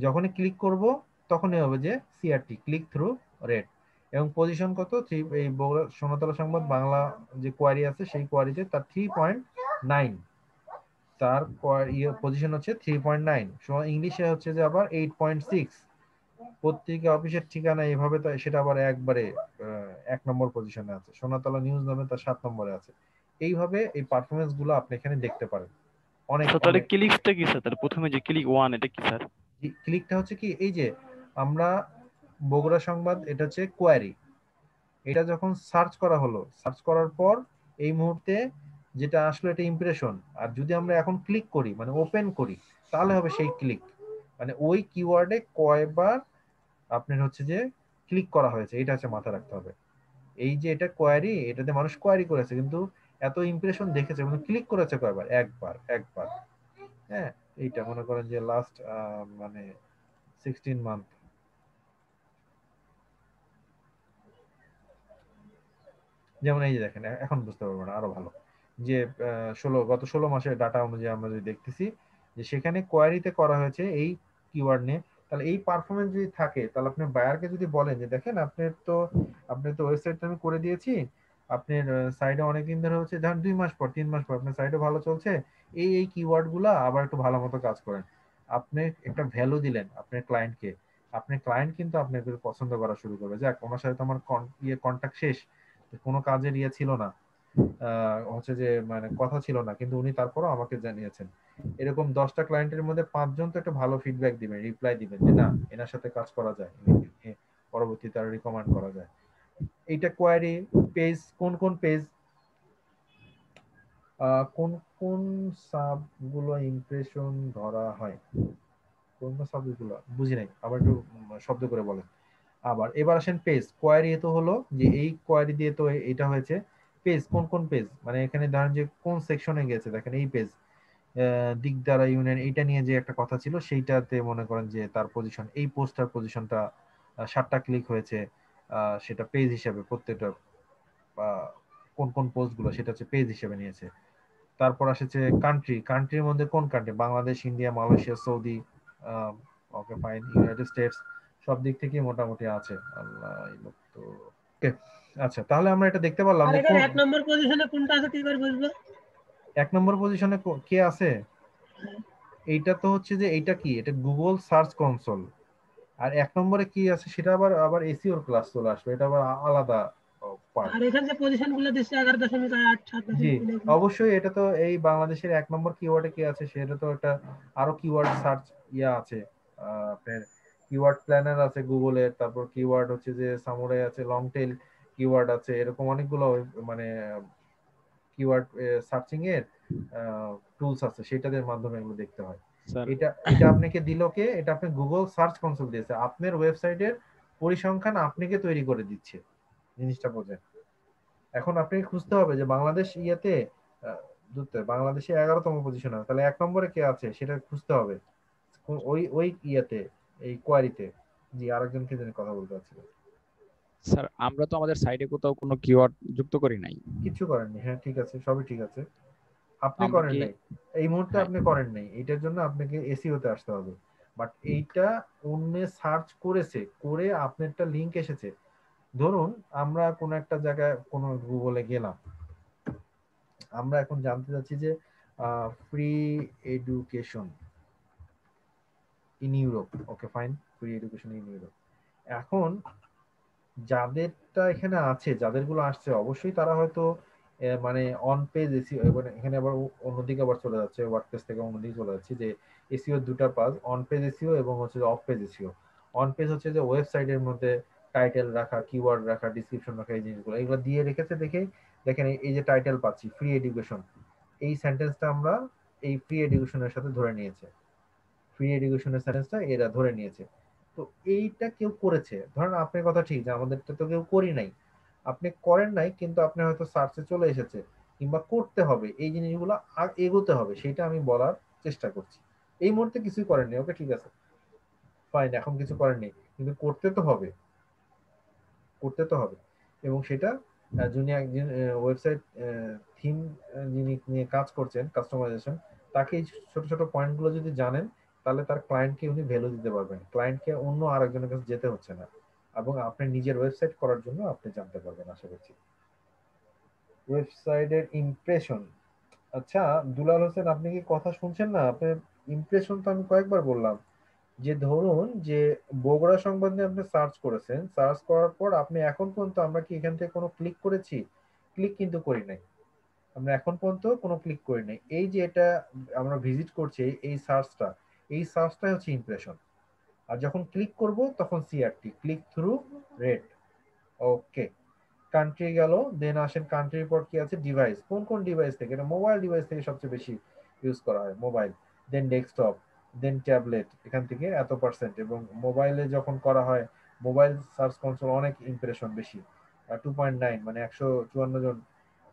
যখনই ক্লিক করব তখনই হবে যে সিআরটি, ক্লিক থ্রু রেট। এবং পজিশন কত, এই সোনাতলা সংবাদ বাংলা যে কোয়ারি আছে সেই কোয়ারিতে তার 3.9, তার পজিশন হচ্ছে 3.9, ইংলিশে হচ্ছে যে আবার 8.6, পত্রিকা অফিসের ঠিকানা এভাবে, সেটা আবার একবারে 1 নম্বর পজিশনে আছে, সোনাতলা নিউজ নামে তার 7 নম্বরে আছে। এইভাবে এই পারফরমেন্স গুলো আপনি এখানে দেখতে পারেন, অনেক স্যার তাহলে অনেক। ক্লিকসটা কি স্যার, তাহলে প্রথমে যে ক্লিক ওয়ান এটা কি স্যার? ক্লিকটা হচ্ছে কি, এই যে আমরা বগুড়া সংবাদ, এটা হচ্ছে কোয়ারি, এটা যখন সার্চ করা হলো, সার্চ করার পর এই মুহূর্তে যেটা আসলে এটা ইমপ্রেশন, আর যদি আমরা এখন ক্লিক করি মানে ওপেন করি, তাহলে হবে সেই ক্লিক, মানে ওই কিওয়ার্ডে কয়বার আপনার হচ্ছে যে ক্লিক করা হয়েছে, এটা হচ্ছে মাথায় রাখতে হবে। এই যে এটা কোয়ারি, এটাতে মানুষ কোয়ারি করেছে কিন্তু এত ইমপ্রেশন দেখেছে, কিন্তু ক্লিক করেছে কয়বার, একবার, একবার। হ্যাঁ, এইটা মনে করেন যে লাস্ট মানে 16 মান্থ, যেমন এই যে দেখেন, এখন বুঝতে পারবো না আরো ভালো, যে গত 16 মাসের ডাটা অনুযায়ী আমরা যদি দেখতেছি যে সেখানে কোয়ারিতে করা হয়েছে এই কিওয়ার্ড নিয়ে, তাহলে এই পারফরমেন্স যদি থাকে, তাহলে আপনি বায়ারকে যদি বলেন যে দেখেন আপনার তো ওয়েবসাইটটা আমি করে দিয়েছি, আপনার সাইডে অনেকদিন ধরে হচ্ছে, ধরেন 2 মাস পর 3 মাস পর আপনার সাইডে ভালো চলছে, এই কিওয়ার্ড গুলা আবার একটু ভালো মতো কাজ করেন, আপনি একটা ভ্যালু দিলেন আপনার ক্লায়েন্টকে, আপনার ক্লায়েন্ট কিন্তু আপনাকে পছন্দ করা শুরু করবে, যাক ওনার সাথে তো আমার কন্টাক্ট শেষ, কোনো কাজের ছিল না, হচ্ছে যে মানে কথা ছিল না, কিন্তু উনি তারপরও আমাকে জানিয়েছেন। এরকম 10টা ক্লায়েন্টের মধ্যে 5 জন তো একটা ভালো ফিডব্যাক দিবেন, রিপ্লাই দিবেন যে না এনার সাথে কাজ করা যায়, পরবর্তীতে আর রিকমেন্ড করা যায়। এইটা কোয়ারি পেজ, কোন কোন পেজ, কোন কোন সাব গুলো ইমপ্রেশন ধরা হয়, কোন কোন সাব গুলো বুঝি নাই, আবার একটু শব্দ করে বলেন। আবার এবার আসেন পেজ, কোয়ারি তো হলো যে এই কোয়ারি দিয়ে তো এটা হয়েছে। পেজ কোন কোন পেজ, মানে এখানে ধরেন যে কোন সেকশনে গেছে, দেখেন এই পেজ দিকদারা ইউনিয়ন এইটা নিয়ে যে একটা কথা ছিল সেইটাতে মনে করেন যে তার পজিশন, এই পোস্টার পজিশনটা 7টা ক্লিক হয়েছে, সেটা পেজ হিসেবে প্রত্যেকটা কোন কোন পোস্ট গুলো সেটা হচ্ছে পেজ হিসেবে নিয়েছে। তারপর আসছে কান্ট্রি, কান্ট্রির মধ্যে কোন country, Bangladesh, India, Malaysia, Saudi, okay fine, United states, সব দিক থেকে মোটামুটি আছে। আল্লাহ এই লোক তো okay, আচ্ছা তাহলে আমরা এটা দেখতে পারলাম আর যে এখানে 1 নম্বর পজিশনে কোনটা আছে তুই এবার বুঝবো? 1 নম্বর পজিশনে কে আছে। এইটা তো হচ্ছে যে এইটা কি, এটা গুগল সার্চ কনসোল। আর 1 নম্বরে কি আছে সেটা আবার আবার এসইওর ক্লাস চলে আসবে, এটা আবার আলাদা পার্ট। আর এখানে যে পজিশন গুলো দিচ্ছে 11.8 জি 7.9 অবশ্যই, এটা তো এই বাংলাদেশের 1 নম্বর কিওয়ার্ডে কি আছে সেটা তো একটা আরো কিওয়ার্ড সার্চ ইয়া আছে, আপনার কিওয়ার্ড প্ল্যানার আছে গুগলের, তারপর কিওয়ার্ড হচ্ছে যে সামুরাই আছে, লং টেল কিওয়ার্ড আছে, এরকম অনেকগুলো মানে কিওয়ার্ড সার্চিং এর টুলস আছে, সেটাদের মাধ্যমে এগুলো দেখতে হয়। স্যার এটা এটা আপনাকে দিল কে, এটা আপনি গুগল সার্চ কনসোল দিয়েছে, আপনার ওয়েবসাইটের পরিসংখ্যান আপনাকে তৈরি করে দিচ্ছে, জিনিসটা বোঝেন। এখন আপনি খুঁজতে হবে যে বাংলাদেশ ইয়েতে বাংলাদেশে 11তম পজিশন আছে, তাহলে 1 নম্বরে কে আছে সেটা খুঁজতে হবে ওই ওই ইয়েতে, এই কোয়ারিতে। জি আরেকজনকে যেন কথা বলতে চাচ্ছিল। স্যার আমরা তো আমাদের সাইটে কোথাও কোনো কিওয়ার্ড যুক্ত করি নাই। কিছু করেননি, হ্যাঁ ঠিক আছে, সবই ঠিক আছে, তো আপনি আমরা করেন কি নাই, এই মুহূর্তে হ্যাঁ আপনি করেন নাই, এটার জন্য আপনাকে এসইওতে আসতে হবে। বাট এইটা অন্য সার্চ করেছে, করে আপনারটা লিংক এসেছে। ধরুন আমরা কোন একটা জায়গায় কোন গুগলে গেলাম, আমরা এখন জানতে চাচ্ছি যে free education in Europe, okay fine, free education in Europe. এখন যাদেরটা এখানে আছে, যাদেরগুলো আসছে, অবশ্যই তারা হয়তো মানে অন পেজ এসিও, মানে এখানে আবার অন্যদিকে আবার চলে যাচ্ছে, ওয়ার্ডপ্রেস থেকে অন্যদিকে চলে যাচ্ছে, যে এসিও দুটা পাস, অন পেজ এসিও এবং হচ্ছে of page SEO. On page হচ্ছে যে ওয়েবসাইটের মধ্যে টাইটেল রাখা, কিওয়ার্ড রাখা, ডিসক্রিপশন রাখা, এই জিনিসগুলো এগুলো দিয়ে রেখেছে দেখে, দেখেন এই যে টাইটেল পাচ্ছি ফ্রি এডুকেশন, এই সেন্টেন্সটা আমরা এই ফ্রি এডুকেশনের সাথে ধরে নিয়েছে, ফ্রি এডুকেশনের সেন্টেন্সটা এরা ধরে নিয়েছে। তো এইটা কেউ করেছে, ধরেন আপনার কথা ঠিক যে আমাদেরটা তো কেউ করি নাই, আপনি করেন নাই কিন্তু আপনি হয়তো সার্চে চলে এসেছে, কিংবা করতে হবে এই জিনিসগুলো এগোতে হবে, সেটা আমি বলার চেষ্টা করছি। এই মুহূর্তে কিছুই করেননি, ওকে ঠিক আছে ফাইন, এখন কিছু করেননি কিন্তু করতে তো হবে, করতে তো হবে। এবং সেটা যিনি একজন ওয়েবসাইট থিম যিনি নিয়ে কাজ করছেন কাস্টমাইজেশন, তাকে এই ছোট ছোট পয়েন্টগুলো যদি জানেন, তাহলে তার ক্লায়েন্টকে উনি ভ্যালু দিতে পারবেন, ক্লায়েন্টকে অন্য আরেকজনের কাছে যেতে হচ্ছে না, এবং আপনি নিজের ওয়েবসাইট করার জন্য আপনি জানতে পারবেন আশা করছি। ওয়েবসাইটের ইমপ্রেশন, আচ্ছা দুলাল হোসেন আপনি কি কথা শুনছেন না? আপনার ইমপ্রেশন তো আমি কয়েকবার বললাম, যে ধরুন যে বগুড়া সংবাদ নিয়ে আপনি সার্চ করেছেন, সার্চ করার পর আপনি এখন পর্যন্ত, আমরা কি এখান থেকে কোনো ক্লিক করেছি? ক্লিক কিন্তু করি নাই, আমরা এখন পর্যন্ত কোনো ক্লিক করি নাই। এই যে এটা আমরা ভিজিট করছি, এই সার্চটা, এই সার্চটাই হচ্ছে ইমপ্রেশন। আর যখন ক্লিক করব তখন সিআরটি, ক্লিক থ্রু রেট। ওকে, কান্ট্রি গেল, দেন আসেন কান্ট্রির পর কি আছে, ডিভাইস, কোন কোন ডিভাইস থেকে, এটা মোবাইল ডিভাইস থেকে সবচেয়ে বেশি ইউজ করা হয়, মোবাইল, দেন ডেস্কটপ, দেন ট্যাবলেট, এখান থেকে এত পার্সেন্ট, এবং মোবাইলে যখন করা হয়, মোবাইল সার্চ কনসোল অনেক ইমপ্রেশন বেশি, 2.9, মানে 154 জন,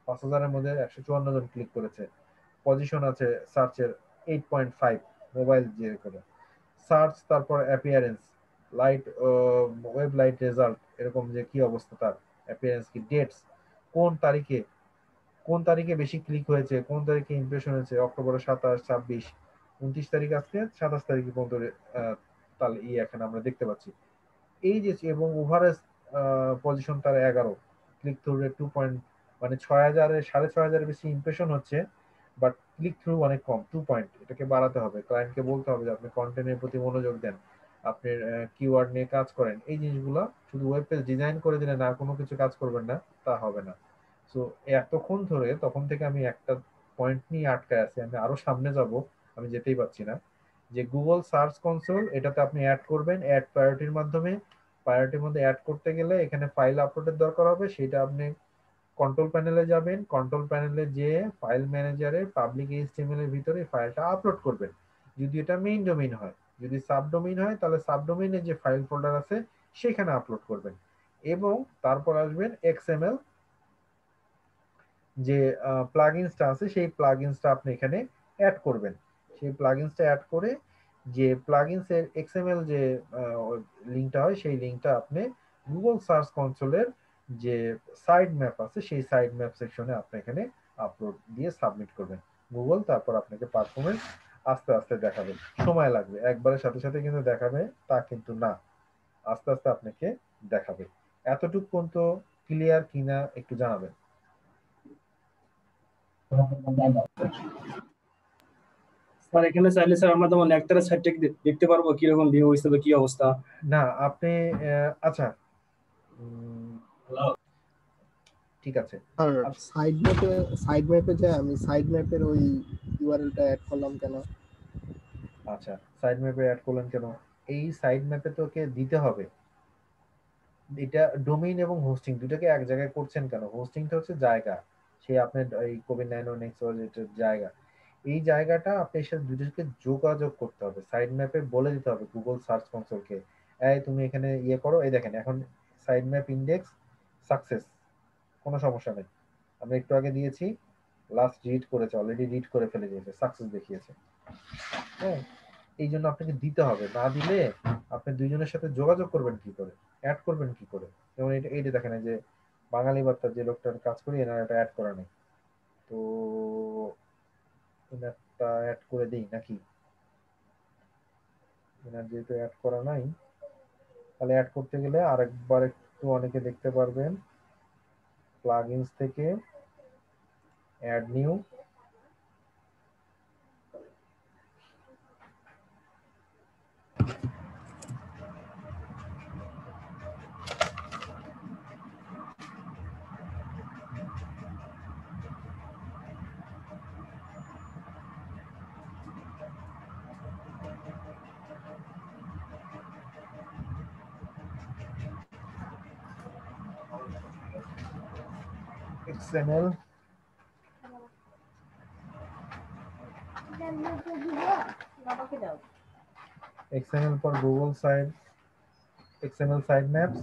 5,000-এর মধ্যে 154 জন ক্লিক করেছে। পজিশন আছে সার্চের 8.5, মোবাইল যে করে সার্চ, তারপর appearance, light, web light result, এরকম যে কি অবস্থা তার অ্যাপিয়ারেন্স কি, ডেটস, কোন তারিখে, কোন তারিখে বেশি ক্লিক হয়েছে, কোন তারিখে ইমপ্রেশন হয়েছে, অক্টোবরের 27, 26, 29 তারিখ, আজকে 27 তারিখে পর্যন্ত তাহলে এখানে আমরা দেখতে পাচ্ছি। এই যে এবং ওভারেজ পজিশন তার 11, ক্লিক থ্রু রেট 2 মানে 6,000-এর 6,500-এর বেশি ইমপ্রেশন হচ্ছে, বাট ক্লিক থ্রু অনেক কম, 2 পয়েন্ট, এটাকে বাড়াতে হবে, ক্লায়েন্টকে বলতে হবে যে আপনি কন্টেন্টের প্রতি মনোযোগ দেন, আপনি কিওয়ার্ড নিয়ে কাজ করেন, এই জিনিসগুলো শুধু ওয়েব পেজ ডিজাইন করে দিলে না কোনো কিছু কাজ করবেন না তা হবে না। সো এতক্ষণ ধরে তখন থেকে আমি একটা পয়েন্ট নিয়ে আটকায় আছি, আমি আরো সামনে যাব, আমি যেতেই পারছি না। যে গুগল সার্চ কনসোল, এটাতে আপনি অ্যাড করবেন, অ্যাড প্রায়োরিটির মাধ্যমে প্রায়োরিটির মধ্যে অ্যাড করতে গেলে এখানে ফাইল আপলোডের দরকার হবে, সেটা আপনি কন্ট্রোল প্যানেলে যাবেন, কন্ট্রোল প্যানেলে যেয়ে ফাইল ম্যানেজারে পাবলিক এইচটিএমএল এর ভিতরে ফাইলটা আপলোড করবেন। যদি এটা মেইন ডোমেইন হয়, যদি সাবডোমেইন হয় তাহলে সাবডোমেইনে যে ফাইল ফোল্ডার আছে সেখানে আপলোড করবেন, এবং তারপর আসবেন এক্সএমএল যে প্লাগইনসটা আছে সেই প্লাগইনসটা আপনি এখানে অ্যাড করবেন। সেই প্লাগইনসটা অ্যাড করে যে প্লাগইনসের এক্সএমএল যে লিংকটা হয় সেই লিংকটা আপনি গুগল সার্চ কনসোলের যে সাইড ম্যাপ আছে সেই সাইড ম্যাপ সেকশনে আপনি এখানে আপলোড দিয়ে সাবমিট করবেন। গুগল তারপর আপনাকে পারফরমেন্স আস্তে আস্তে দেখাবে, সময় লাগবে, একবারের সাথে সাথে কিন্তু দেখাবে তা কিন্তু না, আস্তে আস্তে আপনাকে দেখাবে। এতটুকু পর্যন্ত ক্লিয়ার কিনা একটু জানাবেন। স্যার এখানে চাইলে স্যার আমরা যেমন একটার সাইডটা দেখতে পারবো কিরকম ভিউ হয়েছে বা কি অবস্থা? না আপনি আচ্ছা ঠিক আছে। আর সাইড ম্যাপে যে আমি সাইড ম্যাপের ওই ইউআরএলটা অ্যাড করলাম কেন? আচ্ছা সাইড ম্যাপে অ্যাড করলেন কেন? এই সাইড ম্যাপে তোকে দিতে হবে, এটা ডোমেইন এবং হোস্টিং দুটোকে এক জায়গায় করছেন কেন? হোস্টিংটা হচ্ছে জায়গা, সেই আপনার এই COVID-19 জায়গা, এই জায়গাটা আপনি এর সাথে দুটোকে যোগাযোগ করতে হবে। সাইড ম্যাপে বলে দিতে হবে গুগল সার্চ কনসোলকে, এই তুমি এখানে ইয়ে করো, এই দেখেন এখন সাইড ম্যাপ ইন্ডেক্স সাকসেস, কোনো সমস্যা নেই। আমরা একটু আগে দিয়েছি, লাস্ট রিড করেছে, অলরেডি রিড করে ফেলে দিয়েছে, সাকসেস দেখিয়েছে। হ্যাঁ, এই জন্য আপনাকে দিতে হবে, না দিলে আপনি দুইজনের সাথে যোগাযোগ করবেন কি করে, অ্যাড করবেন কি করে? যেমন এইটা দেখেন যে বাঙালি বার্তা যে লোকটার কাজ করি এনার এটা অ্যাড করা নেই, তো এনারটা অ্যাড করে দিই নাকি? এনার যেহেতু অ্যাড করা নাই, তাহলে অ্যাড করতে গেলে আরেকবার একটু অনেকে দেখতে পারবেন প্লাগইনস থেকে add new, XML XML for Google side, XML side maps,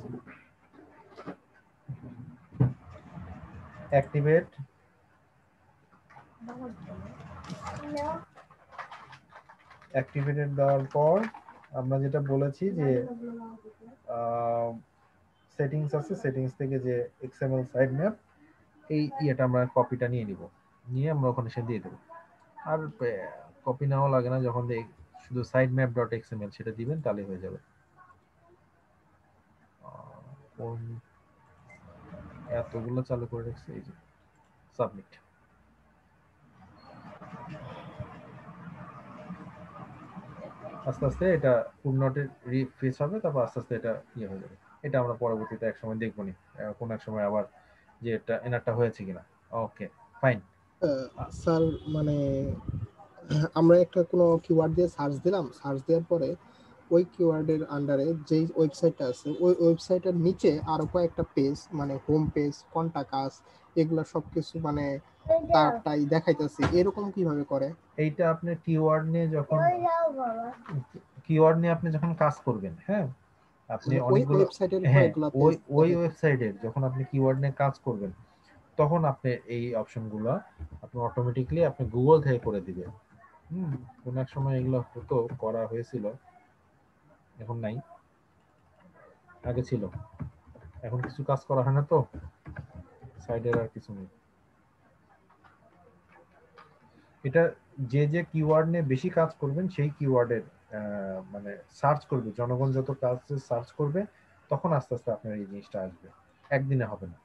activate, activated দেওয়ার পর আমরা যেটা বলেছি যে সেটিংস আছে, সেটিংস থেকে যে XML সাইড ম্যাপ এই ইয়েটা আমরা কপিটা নিয়ে নিব, নিয়ে আমরা ওখানে সে দিয়ে দেবো। আর কপি নাও লাগে না, যখন শুধু সাইড ম্যাপ ডট এক্সএমএল সেটা দিবেন তাহলে হয়ে যাবে। এতগুলো চালু করে রাখছি, এই যে সাবমিট। আস্তে আস্তে এটা পূর্ণটে রিফ্রেশ হবে, তারপর আস্তে আস্তে এটা ইয়ে হয়ে যাবে। এটা আমরা পরবর্তীতে এক সময় দেখবো নি, কোন এক সময় আবার যে এটা এনারটা হয়েছে কিনা। Okay fine. স্যার মানে আমরা একটা কোনো কিওয়ার্ড দিয়ে সার্চ দিলাম, সার্চ দেওয়ার পরে ওই কিওয়ার্ডের আন্ডারে যেই ওয়েবসাইটটা আছে ওই ওয়েবসাইটের নিচে আরো কয়েকটা পেজ, মানে হোম পেজ, কন্টাক্ট আস, এগুলো সবকিছু মানে তারটাই দেখাইতেছে, এরকম কিভাবে করে? এইটা আপনি কিওয়ার্ড নিয়ে যখন কাজ করবেন, হ্যাঁ আপনি অনেকগুলো ওই ওয়েবসাইটের যখন আপনি কিওয়ার্ড নিয়ে কাজ করবেন তখন আপনি এই অপশনগুলো আপনি অটোমেটিক্যালি আপনি গুগল থেকে করে দিবেন। কোন এক সময় এগুলো হতো, করা হয়েছিল, এখন নাই, আগে ছিল, এখন কিছু কাজ করা হয় না, তো সাইডের আর কিছু নেই। এটা যে কিওয়ার্ড নিয়ে বেশি কাজ করবেন সেই কিওয়ার্ডের মানে সার্চ করবে, জনগণ যত কাজ সার্চ করবে তখন আস্তে আস্তে আপনার এই জিনিসটা আসবে, একদিনে হবে না।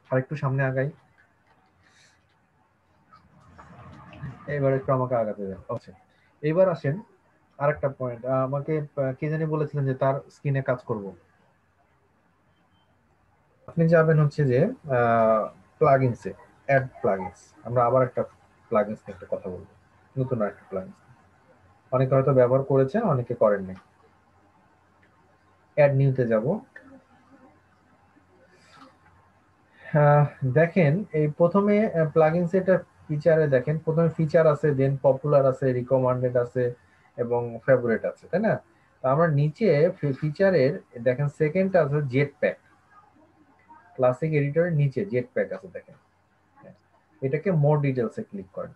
আর একটু সামনে আগাই, এবার একটু আমাকে আগাতে দেন। আচ্ছা এবার আসেন আরেকটা পয়েন্ট, আমাকে কে জানি বলেছিলেন যে তার স্ক্রিনে কাজ করব। আপনি যাবেন হচ্ছে যে প্লাগইনসে, অ্যাড প্লাগইনস, আমরা আবার একটা প্লাগইনস নিয়ে একটা কথা বলবো, নতুন একটা প্লাগইনস, অনেকে হয়তো ব্যবহার করেছেন, অনেকে করেননি। অ্যাড নিউতে যাব। দেখেন এই প্রথমে প্লাগইনস এটা ফিচারে দেখেন, প্রথমে ফিচার আছে, দেন পপুলার আছে, রিকমান্ডেড আছে এবং ফেভারিট আছে, তাই না? তো আমরা নিচে ফিচারের দেখেন সেকেন্ডটা আছে জেট প্যাক, ক্লাসিক এডিটরের নিচে জেট প্যাক আছে দেখেন। হ্যাঁ, এটাকে মোর ডিটেলসে ক্লিক করেন।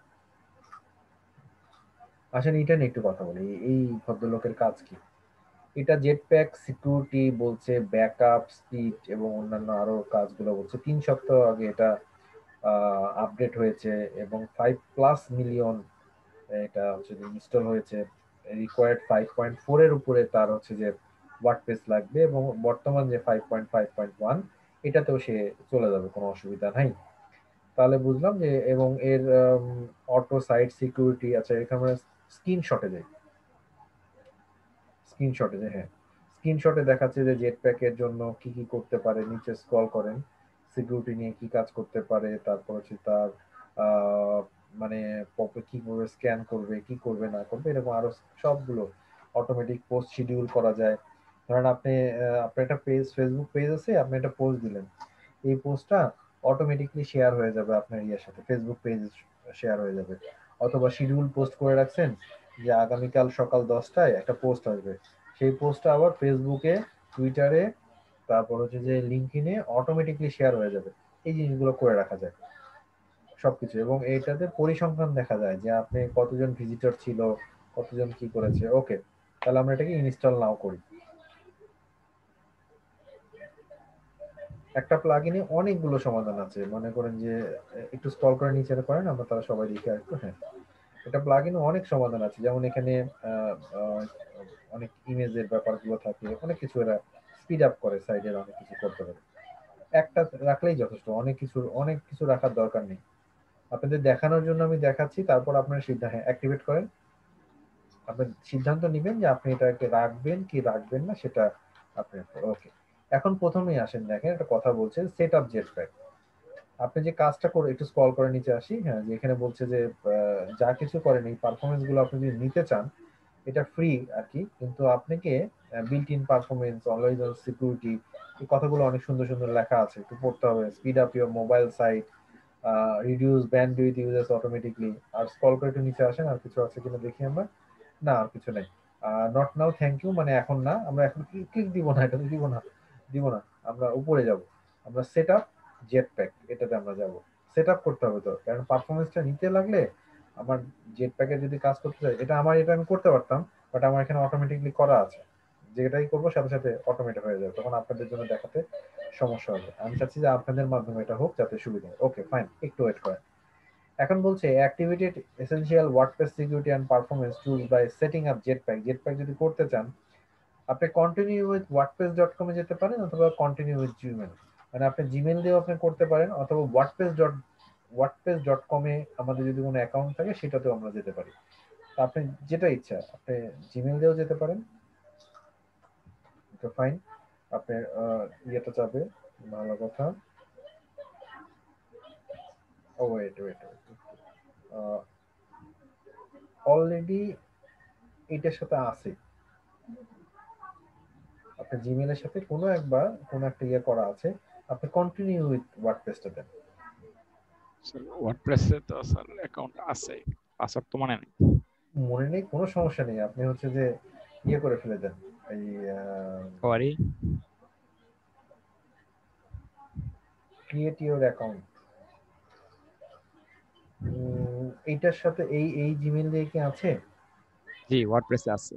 আসেন এটা নিয়ে একটু কথা বলি, এই ভদ্রলোকের কাজ কি। এটা জেটপ্যাক সিকিউরিটি বলছে, ব্যাকআপ স্পিড এবং অন্যান্য আরো কাজগুলো বলছে। 3 সপ্তাহ আগে এটা আপডেট হয়েছে এবং 5+ মিলিয়ন এটা হচ্ছে যে ইনস্টল হয়েছে। রিকোয়ার্ড 5.4 এর উপরে তার হচ্ছে যে ওয়ার্ডপ্রেস লাগবে এবং বর্তমান যে 5.5.1 এটাতেও সে চলে যাবে, কোনো অসুবিধা নাই। তাহলে বুঝলাম যে, এবং এর অটো সাইট সিকিউরিটি আছে। এখানে স্ক্রিনশটে যাই, স্ক্রিনশটে যে, হ্যাঁ, স্ক্রিনশটে দেখাচ্ছে যে জেট প্যাকের জন্য কি কি করতে পারে। নিচে স্ক্রল করেন, সিকিউরিটি নিয়ে কি কাজ করতে পারে, তারপর হচ্ছে তার মানে কিভাবে স্ক্যান করবে, কি করবে না করবে, এরকম আরো সবগুলো অটোমেটিক পোস্ট শিডিউল করা যায়। ধরেন আপনি আপনার একটা পেজ, ফেসবুক পেজ আছে, আপনি একটা পোস্ট দিলেন, এই পোস্টটা অটোমেটিকলি শেয়ার হয়ে যাবে আপনার ইয়ের সাথে, ফেসবুক পেজ শেয়ার হয়ে যাবে। অথবা শিডিউল পোস্ট করে রাখছেন যে আগামীকাল সকাল 10টায় একটা পোস্ট আসবে, সেই পোস্টটা আবার ফেসবুকে, টুইটারে, তারপর হচ্ছে যে লিঙ্কডইনে অটোমেটিকলি শেয়ার হয়ে যাবে। এই জিনিসগুলো করে রাখা যায় সবকিছু, এবং এইটাতে পরিসংখ্যান দেখা যায় যে আপনি কতজন ভিজিটর ছিল, কতজন কি করেছে। ওকে, তাহলে আমরা এটাকে ইনস্টল নাও করি। একটা প্লাগইনে অনেকগুলো সমাধান আছে, মনে করেন যে একটু স্ক্রল করে নিচে করেন, আমরা তারা সবাই দেখি আর একটু। হ্যাঁ, এটা প্লাগইনে অনেক সমাধান আছে, যেমন এখানে আহ, আহ, অনেক ইমেজের ব্যাপারগুলো থাকে, অনেক কিছু এরা স্পিড আপ করে, সাইডের অনেক কিছু করতে পারে। একটা রাখলেই যথেষ্ট, অনেক কিছু রাখার দরকার নেই। আপনাদের দেখানোর জন্য আমি দেখাচ্ছি, তারপর আপনার সিদ্ধান্ত, হ্যাঁ, অ্যাক্টিভেট করেন। আপনি সিদ্ধান্ত নেবেন যে আপনি এটাকে রাখবেন কি রাখবেন না, সেটা আপনি। ওকে, এখন প্রথমেই আসেন, দেখেন একটা কথা বলছে সেট আপ জেটপ্যাক। আপনি যে কাজটা করে একটু স্ক্রল করে নিচে আসি, হ্যাঁ, যে এখানে বলছে যে যা কিছু করেন এই পারফরমেন্স গুলো আপনি যদি নিতে চান, এটা ফ্রি আর কি, কিন্তু আপনাকে built in performance, always on security, এই কথাগুলো অনেক সুন্দর সুন্দর লেখা আছে, একটু পড়তে হবে। Speed up your mobile site, reduce bandwidth usages automatically. আর স্ক্রল করে একটু নিচে আসেন, আর কিছু আছে কিনা দেখি আমরা। না, আর কিছু নাই। নট নাও, থ্যাংক ইউ, মানে এখন না, আমরা এখন ক্লিক দিব না, এটা দিব না। আমরা উপরে যাব, আমরা সেট আপ জেট প্যাক, এটাতে আমরা যাব। সেট আপ করতে হবে তো, কারণ পারফরমেন্সটা নিতে লাগলে আমার জেট প্যাকে যদি কাজ করতে চাই, এটা আমি করতে পারতাম, বাট আমার এখানে অটোমেটিকলি করা আছে। যেটাই করবো সাথে সাথে অটোমেট হয়ে যাবে, তখন আপনাদের জন্য দেখাতে সমস্যা হবে। আমি চাচ্ছি যে আপনাদের মাধ্যমে এটা হোক যাতে সুবিধা হয়। ওকে ফাইন, একটু ওয়েট করেন। এখন বলছে activated essential WordPress security and performance tools by setting up Jetpack. Jetpack যদি করতে চান, আপনি কন্টিনিউ উইথ ওয়ার্ডপ্রেস.কম এ যেতে পারেন, অথবা কন্টিনিউ উইথ জিমেল, মানে আপনি জিমেল দিয়েও আপনি করতে পারেন, অথবা ওয়ার্ডপ্রেস.কম এ আমাদের যদি কোনো অ্যাকাউন্ট থাকে সেটাতেও আমরা যেতে পারি। তো আপনি যেটা ইচ্ছা, আপনি জিমেল দিয়েও যেতে পারেন। তো ফাইন, আপনার ইয়েটা যাবে, ভালো কথা। ও ওয়েট ওয়েট, অলরেডি এটার সাথে আছে, আপনার জিমেলের সাথে কোনো একটা ইয়ে করা আছে, আপনি কন্টিনিউ উইথ ওয়ার্ডপ্রেসটা দেন। স্যার ওয়ার্ডপ্রেসে তো স্যার অ্যাকাউন্ট আছে, পাসওয়ার্ড তো মনে নেই। মনে নেই, কোনো সমস্যা নেই, আপনি হচ্ছে যে ইয়ে করে ফেলে দেন, এই সরি, ক্রিয়েট ইউর অ্যাকাউন্ট। এইটার সাথে এই জিমেল দিয়ে কি আছে? জি ওয়ার্ডপ্রেসে আছে।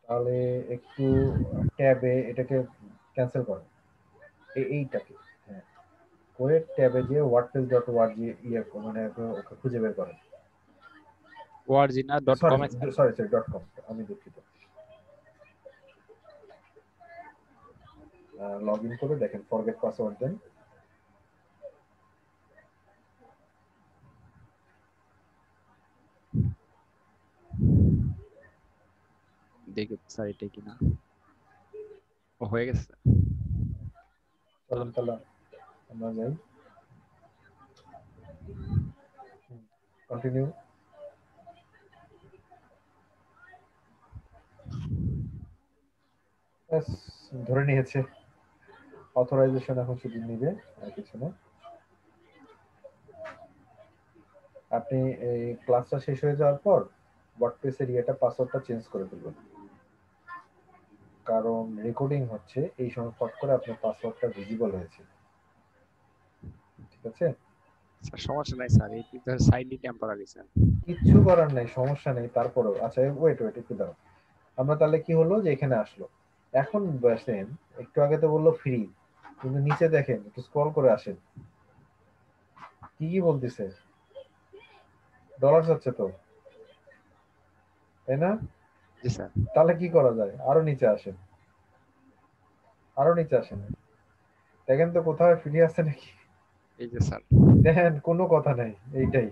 তাহলে একটু ট্যাবে এটাকে ক্যান্সেল করেন, এইটাকে, হ্যাঁ, করে ট্যাবে যে wordpress.org ইয়ে মানে ওকে খুঁজে বের করেন। ওয়ার্জিনা ডট সরি কম এ স্যার। সরি সরি .com, আমি দুঃখিত। লগ ইন করে দেখেন, ফরগেট পাসওয়ার্ড দেন। দেখি স্যার এটা কিনা। ও হয়ে গেছে। চলুন তাহলে আমরা যাই, কন্টিনিউ। ব্যাস, ধরে নিয়েছে। অথরাইজেশন এখন শুধু নিবে, আর কিছু না। আপনি এই ক্লাসটা শেষ হয়ে যাওয়ার পর ওয়ার্ডপ্রেসের পাসওয়ার্ডটা চেঞ্জ করে ফেলবেন, কারণ রেকর্ডিং হচ্ছে এই সময় ফট করে আপনার পাসওয়ার্ডটা ভিজিবল হয়েছে। ঠিক আছে? স্যার সমস্যা নাই স্যার, এই কিন্তু সাইডলি টেম্পোরারি স্যার। কিচ্ছু করার নাই, সমস্যা নেই। তারপরেও আচ্ছা, ওয়েট একটু দাঁড়াও। আমরা তাহলে কি হলো যে এখানে আসলো, এখন বসেন। একটু আগে তো বললো ফ্রি, কিন্তু নিচে দেখেন, একটু স্ক্রল করে আসেন, কি কি বলতেছে। ডলার যাচ্ছে তো, তাই না? জি স্যার। তাহলে কি করা যায়? আরো নিচে আসেন, আরো নিচে আসেন, দেখেন তো কোথাও ফ্রি আছে নাকি। এই যে স্যার, দেখেন কোনো কথা নাই, এইটাই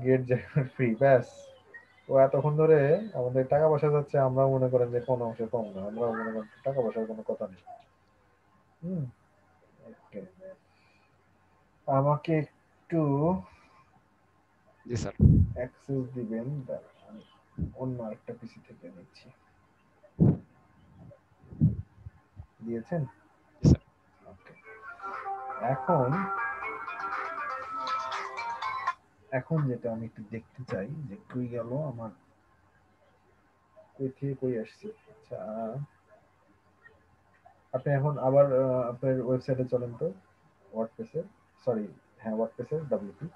গেট জায়গা ফ্রি। ব্যাস, ও এতক্ষণ ধরে আমাদের টাকা পয়সা যাচ্ছে, আমরা মনে করেন যে কোনো অংশে কম না, আমরা মনে করেন টাকা পয়সার কোনো কথা নেই। হুম, okay. আমাকে একটু জি স্যার। অ্যাক্সেস দিবেন, দাঁড়ান, আমি অন্য আরেকটা পিসি থেকে নিচ্ছি। দিয়েছেন? জি স্যার। Okay. এখন এখন যেটা আমি একটু দেখতে চাই যে কই গেল আমার, কই থেকে কই আসছি। আচ্ছা, আপনি এখন আবার আপনার ওয়েবসাইটে চলেন তো, ওয়ার্ডপ্রেসে, সরি, হ্যাঁ ওয়ার্ডপ্রেসে ডব্লিউপি।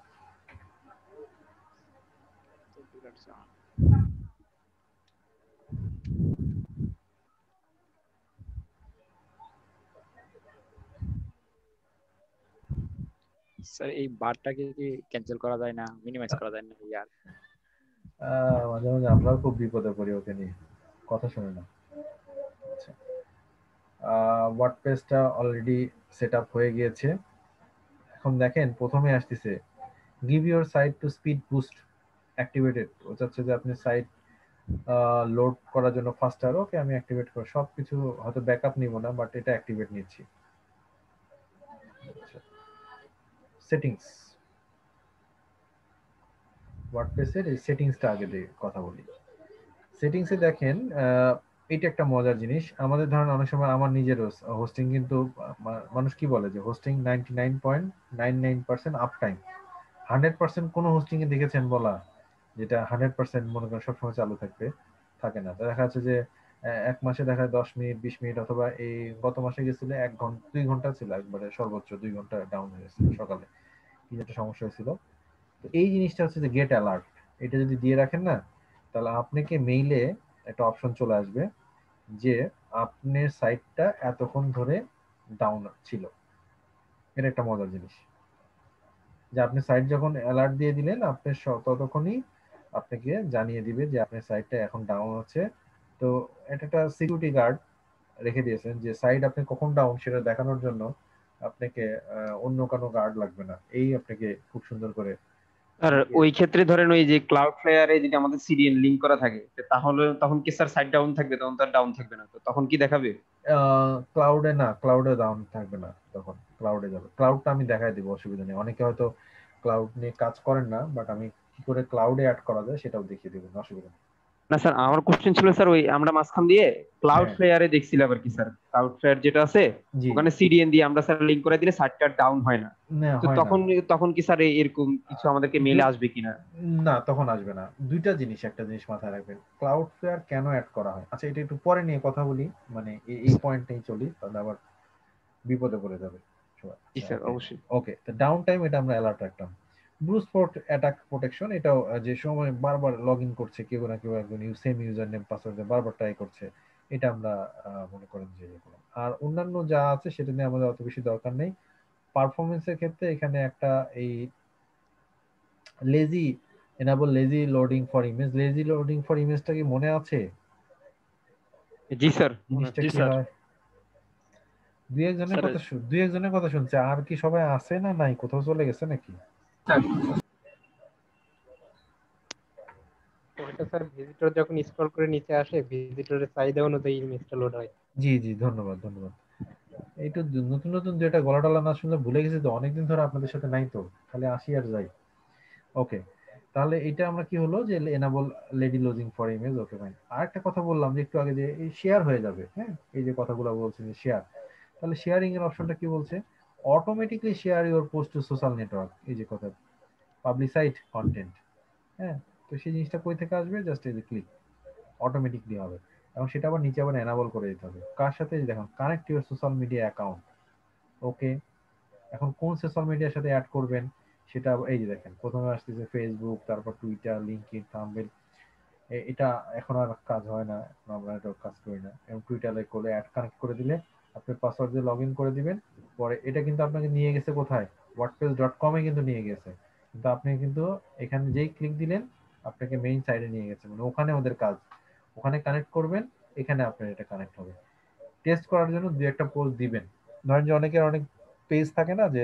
স্যার এই বারটাকে কি ক্যান্সেল করা যায় না, মিনিমাইজ করা যায় না ইয়ার? মাঝে মাঝে আমরাও খুব বিপদে পড়ি ওকে নিয়ে, কথা শুনে না। আচ্ছা, ওয়ার্ডপ্রেসটা অলরেডি সেট আপ হয়ে গিয়েছে। এখন দেখেন প্রথমে আসতেছে give your site to speed boost activated. ও চাচ্ছে যে আপনি সাইট লোড করার জন্য ফাস্টার। ওকে, আমি অ্যাক্টিভেট করে সবকিছু, হয়তো ব্যাকআপ নিব না, বাট এটা অ্যাক্টিভেট নিচ্ছি। সেটিংস, ওয়ার্ডপ্রেসের এই সেটিংসটা আগে দিয়ে কথা বলি। সেটিংসে দেখেন, এটা একটা মজার জিনিস। আমাদের ধরেন অনেক সময় আমার নিজের হোস্টিং কিন্তু মানুষ কি বলে যে হোস্টিং 99.99% আপ টাইম। 100% কোনো হোস্টিং এ দেখেছেন বলা যেটা 100% মনে করেন সবসময় চালু থাকবে, থাকে না। দেখা যাচ্ছে যে এক মাসে দেখা যায় 10 মিনিট 20 মিনিট, অথবা এই গত মাসে গেছিল 1 ঘন্টা 2 ঘন্টা ছিল, একবারে সর্বোচ্চ 2 ঘন্টা ডাউন হয়ে গেছিল সকালে, কি একটা সমস্যা হয়েছিল। তো এই জিনিসটা হচ্ছে যে গেট অ্যালার্ট, এটা যদি দিয়ে রাখেন না, তাহলে আপনাকে মেইলে একটা অপশন চলে আসবে যে আপনার সাইটটা এতক্ষণ ধরে ডাউন ছিল। এটা একটা মজার জিনিস যে আপনি সাইট যখন অ্যালার্ট দিয়ে দিলেন, আপনি ততক্ষণই আপনাকে জানিয়ে দিবে যে আপনার সাইটটা এখন ডাউন আছে। তো এটা একটা সিকিউরিটি গার্ড রেখে দিয়েছেন যে সাইট আপনি কখন ডাউন সেটা দেখানোর জন্য আপনাকে অন্য কোনো গার্ড লাগবে না, এই আপনাকে খুব সুন্দর করে। আর ওই ক্ষেত্রে ধরেন ওই যে ক্লাউড ফ্লেয়ারে যদি আমাদের সিডিএন লিংক করা থাকে, তো তাহলে তখন কি স্যার সাইট ডাউন থাকবে? তখন তার ডাউন থাকবে না, তো তখন কি দেখাবে? ক্লাউডে না, ক্লাউডে ডাউন থাকবে না, তখন ক্লাউডে যাবে। ক্লাউডটা আমি দেখাই দিব, অসুবিধা নেই। অনেকে হয়তো ক্লাউড নিয়ে কাজ করেন না, বাট আমি কি করে ক্লাউডে অ্যাড করা যায় সেটাও দেখিয়ে দেবেন, অসুবিধা নেই। না স্যার, আমার কোশ্চেন ছিল স্যার ওই আমরা মাঝখান দিয়ে ক্লাউড হ্যাঁ, ফ্লেয়ারে দেখছিলাম আর কি স্যার, ক্লাউড ফ্লেয়ার যেটা আছে জি, ওখানে সিডিএন দিয়ে আমরা স্যার লিংক করে দিলে সাইটটা ডাউন হয় না। না তো হয় না। তখন তখন কি স্যার এরকম কিছু আমাদেরকে মেলে আসবে কিনা? না, তখন আসবে না। দুইটা জিনিস, একটা জিনিস মাথায় রাখবেন, ক্লাউড ফেয়ার কেন অ্যাড করা হয়। আচ্ছা, এটা একটু পরে নিয়ে কথা বলি, মানে এই পয়েন্ট নিয়ে চলি, তাহলে আবার বিপদে পড়ে যাবে সবাই। জি স্যার, অবশ্যই। ওকে, তো ডাউন টাইম এটা আমরা অ্যালার্ট রাখলাম। ব্রুস ফোর্ট অ্যাটাক প্রোটেকশন, এটাও যে সময় বারবার লগ ইন করছে কেউ না কেউ একজন সেম ইউজার নেম পাসওয়ার্ড বারবার ট্রাই করছে, এটা আমরা মনে করেন যে আর অন্যান্য যা আছে সেটা নিয়ে আমাদের অত বেশি দরকার নেই। পারফরমেন্সের ক্ষেত্রে এখানে একটা এই lazy enable lazy loading for image, lazy loading for ইমেজটা কি মনে আছে? জি স্যার। জিনিসটা জি কি স্যার। হয়? স্যার দুই একজনের কথা শুনছে, আর কি সবাই আছে না নাই, কোথাও চলে গেছে নাকি? ওইটা স্যার ভিজিটর যখন স্ক্রল করে নিচে আসে, ভিজিটরের চাহিদা অনুযায়ী ইমেজটা লোড হয়। জি জি, ধন্যবাদ ধন্যবাদ। এইটু নতুন নতুন যেটা গলা টলা না শুনলে ভুলে গেছি তো, অনেকদিন ধরে আপনাদের সাথে নাই তো, খালি আসি আর যাই। ওকে, তাহলে এটা আমরা কি হলো যে enable lazy loading for image, okay fine. আর একটা কথা বললাম যে একটু আগে যে এই শেয়ার হয়ে যাবে, হ্যাঁ এই যে কথাগুলো বলছে যে শেয়ার, তাহলে শেয়ারিং এর অপশনটা কি বলছে, automatically share your post to social network, এই যে কথা পাবলিসাইড কন্টেন্ট, হ্যাঁ। তো সেই জিনিসটা কই থেকে আসবে, জাস্ট এই যে ক্লিক অটোমেটিকলি হবে, এবং সেটা আবার নিচে আবার এনাবল করে দিতে হবে কার সাথে, দেখুন connect your social media account, okay. এখন কোন সোশ্যাল মিডিয়ার সাথে অ্যাড করবেন সেটা এই যে দেখেন প্রথমে আসতেছে ফেসবুক, তারপর টুইটার, লিঙ্কডইন, থাম্বনেল। এটা এখন আর কাজ হয় না, এখন আমরা এটা কাজ করি না। এবং টুইটারে করে অ্যাড কানেক্ট করে দিলে আপনি পাসওয়ার্ড দিয়ে লগ ইন করে দিবেন, পরে এটা কিন্তু আপনাকে নিয়ে গেছে কোথায়, wordpress.com এ কিন্তু নিয়ে গেছে, কিন্তু আপনি কিন্তু এখানে যেই ক্লিক দিলেন আপনাকে মেইন সাইডে নিয়ে গেছে, মানে ওখানে ওদের কাজ, ওখানে কানেক্ট করবেন, এখানে আপনার এটা কানেক্ট হবে। টেস্ট করার জন্য দুই একটা পোস্ট দিবেন, ধরেন যে অনেকের অনেক পেজ থাকে না যে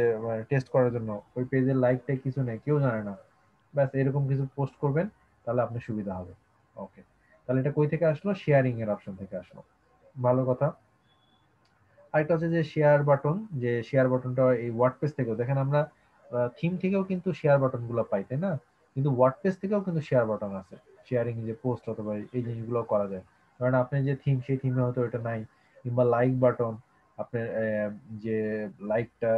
টেস্ট করার জন্য, ওই পেজের লাইকটা কিছু নেই, কেউ জানে না, ব্যাস এরকম কিছু পোস্ট করবেন, তাহলে আপনার সুবিধা হবে। ওকে, তাহলে এটা কই থেকে আসলো, শেয়ারিং এর অপশন থেকে আসলো, ভালো কথা। আরেকটা হচ্ছে যে শেয়ার বাটন, যে শেয়ার বাটনটা এই ওয়ার্ডপ্রেস থেকেও দেখেন আমরা থিম থেকেও কিন্তু শেয়ার বাটন গুলো পাই, তাই না? কিন্তু ওয়ার্ডপ্রেস থেকেও কিন্তু শেয়ার বাটন আছে, শেয়ারিং যে পোস্ট অথবা এই জিনিসগুলো করা যায়। কারণ আপনি যে থিম, সেই থিমে হয়তো এটা নাই, কিংবা লাইক বাটন, আপনার যে লাইকটা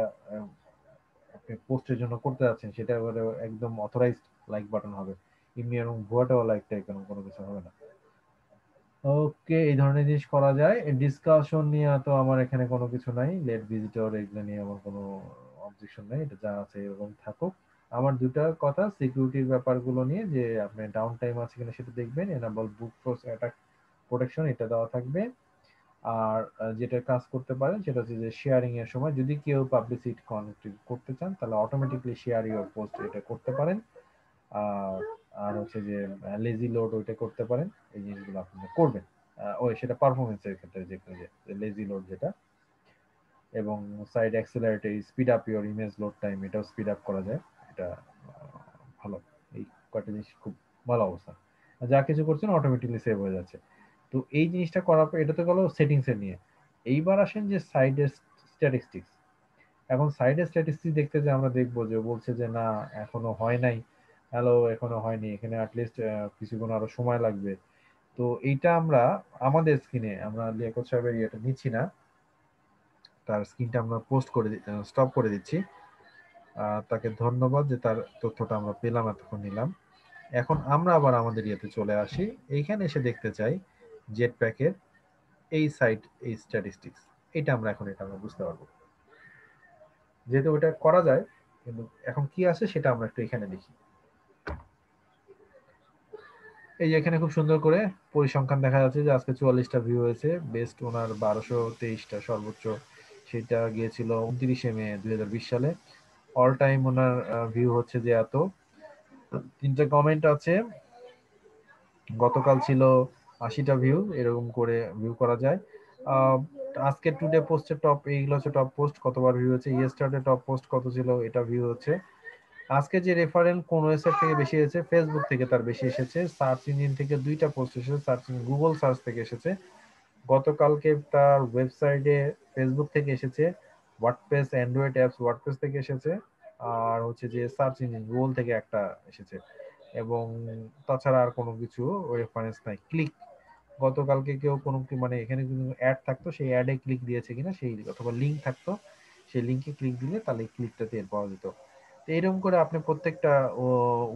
আপনি পোস্টের জন্য করতে যাচ্ছেন সেটা এবারে একদম অথরাইজড লাইক বাটন হবে, এমনি এরকম ভুয়াটাও লাইক টাইক এরকম কোনো কিছু হবে না। ওকে, এই ধরনের জিনিস করা যায়। ডিসকাশন নিয়ে তো আমার এখানে কোনো কিছু নাই, লেট ভিজিটর এগুলো নিয়ে আমার কোনো অবজেকশন নাই, এটা যা আছে এরকম থাকুক। আমার দুটা কথা সিকিউরিটির ব্যাপারগুলো নিয়ে, যে আপনি ডাউন টাইম আছে কিনা সেটা দেখবেন, এনাবল বুক ফোর্স অ্যাটাক প্রোটেকশন এটা দেওয়া থাকবে। আর যেটা কাজ করতে পারেন সেটা হচ্ছে যে শেয়ারিং এর সময় যদি কেউ পাবলিসিটি কানেক্ট করতে চান তাহলে অটোমেটিকলি শেয়ার ইওর পোস্ট এটা করতে পারেন। আর আর হচ্ছে যে লেজি লোড ওইটা করতে পারেন, এই জিনিসগুলো আপনারা করবেন। ওই সেটা পারফরমেন্সের ক্ষেত্রে, যে লেজি লোড যেটা, এবং side accelerator speed up your image load time, এটাও স্পিড আপ করা যায়, এটা ভালো। এই কয়টা জিনিস খুব ভালো অবস্থা, যা কিছু করছেন অটোমেটিকলি সেভ হয়ে যাচ্ছে। তো এই জিনিসটা করার পর এটা তো গেল সেটিংস এর নিয়ে। এইবার আসেন যে সাইডের স্ট্যাটিস্টিক্স। এখন সাইডের স্ট্যাটিস্টিক্স দেখতে যে আমরা দেখবো যে বলছে যে না এখনো হয় নাই, হ্যালো এখনো হয়নি, এখানে অ্যাটলিস্ট কিছুক্ষণ আরো সময় লাগবে। তো এইটা আমরা আমাদের স্ক্রিনে আমরা লিয়াকত সাহেবের ইয়েটা নিচ্ছি না, তার স্ক্রিনটা আমরা পোস্ট করে স্টপ করে দিচ্ছি। তাকে ধন্যবাদ যে তার তথ্যটা আমরা পেলাম, এতক্ষণ নিলাম। এখন আমরা আবার আমাদের ইয়েতে চলে আসি, এইখানে এসে দেখতে চাই জেট প্যাকের এই সাইট, এই স্ট্যাটিস্টিক্স, এটা আমরা এখন এটা আমরা বুঝতে পারবো, যেহেতু ওটা করা যায়। কিন্তু এখন কি আছে সেটা আমরা একটু এখানে দেখি। এই যে এখানে খুব সুন্দর করে পরিসংখ্যান দেখা যাচ্ছে যে আজকে 44টা ভিউ হয়েছে, বেস্ট ওনার 1223টা সর্বোচ্চ, সেটা গিয়েছিল 29শে মে 2020 সালে। অল টাইম ওনার ভিউ হচ্ছে যে এত। 3টা কমেন্ট আছে, গতকাল ছিল 80টা ভিউ, এরকম করে ভিউ করা যায়। আজকে টুডে পোস্টের টপ, এইগুলো হচ্ছে টপ পোস্ট, কতবার ভিউ হচ্ছে। ইয়েস্টারডে টপ পোস্ট কত ছিল, এটা ভিউ হচ্ছে। আজকে যে রেফারেন্স কোন ওয়েবসাইট থেকে বেশি এসেছে, ফেসবুক থেকে তার বেশি এসেছে। সার্চ ইঞ্জিন থেকে 2টা পোস্ট এসেছে, সার্চ ইঞ্জিন গুগল সার্চ থেকে এসেছে। গতকালকে তার ওয়েবসাইটে ফেসবুক থেকে এসেছে, ওয়ার্ডপ্রেস অ্যান্ড্রয়েড অ্যাপস ওয়ার্ডপ্রেস থেকে এসেছে, আর হচ্ছে যে সার্চ ইঞ্জিন গুগল থেকে একটা এসেছে, এবং তাছাড়া আর কোনো কিছু রেফারেন্স নাই। ক্লিক, গতকালকে কেউ কোনো মানে এখানে কিন্তু অ্যাড থাকতো, সেই অ্যাডে ক্লিক দিয়েছে কিনা, সেই অথবা লিঙ্ক থাকতো, সেই লিঙ্কে ক্লিক দিলে তাহলে ক্লিকটা টের পাওয়া যেত। তো এরকম করে আপনি প্রত্যেকটা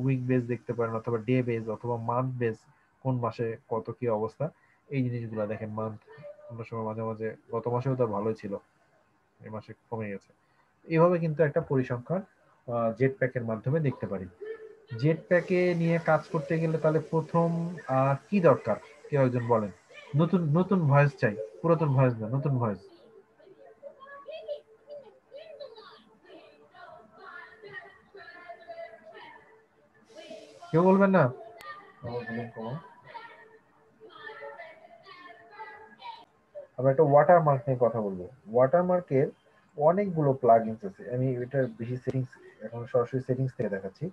উইক বেস দেখতে পারেন, অথবা ডে বেস, অথবা মান্থ বেস, কোন মাসে কত কি অবস্থা, এই জিনিসগুলো দেখেন। মান্থ অন্য সময় মাঝে মাঝে, গত মাসেও তো ভালোই ছিল, এই মাসে কমে গেছে। এইভাবে কিন্তু একটা পরিসংখ্যান জেট প্যাকের মাধ্যমে দেখতে পারি। জেট প্যাকে নিয়ে কাজ করতে গেলে তাহলে প্রথম কি দরকার, কেউ একজন বলেন। নতুন নতুন ভয়েস চাই, পুরাতন ভয়েস না, নতুন ভয়েস। কেউ বলবেন না? আমরা একটা ওয়াটারমার্ক নিয়ে কথা বলবো। ওয়াটারমার্কের অনেকগুলো প্লাগইনস আছে, আমি এটার বেশি সেটিংস এখন সরাসরি সেটিংস থেকে দেখাচ্ছি,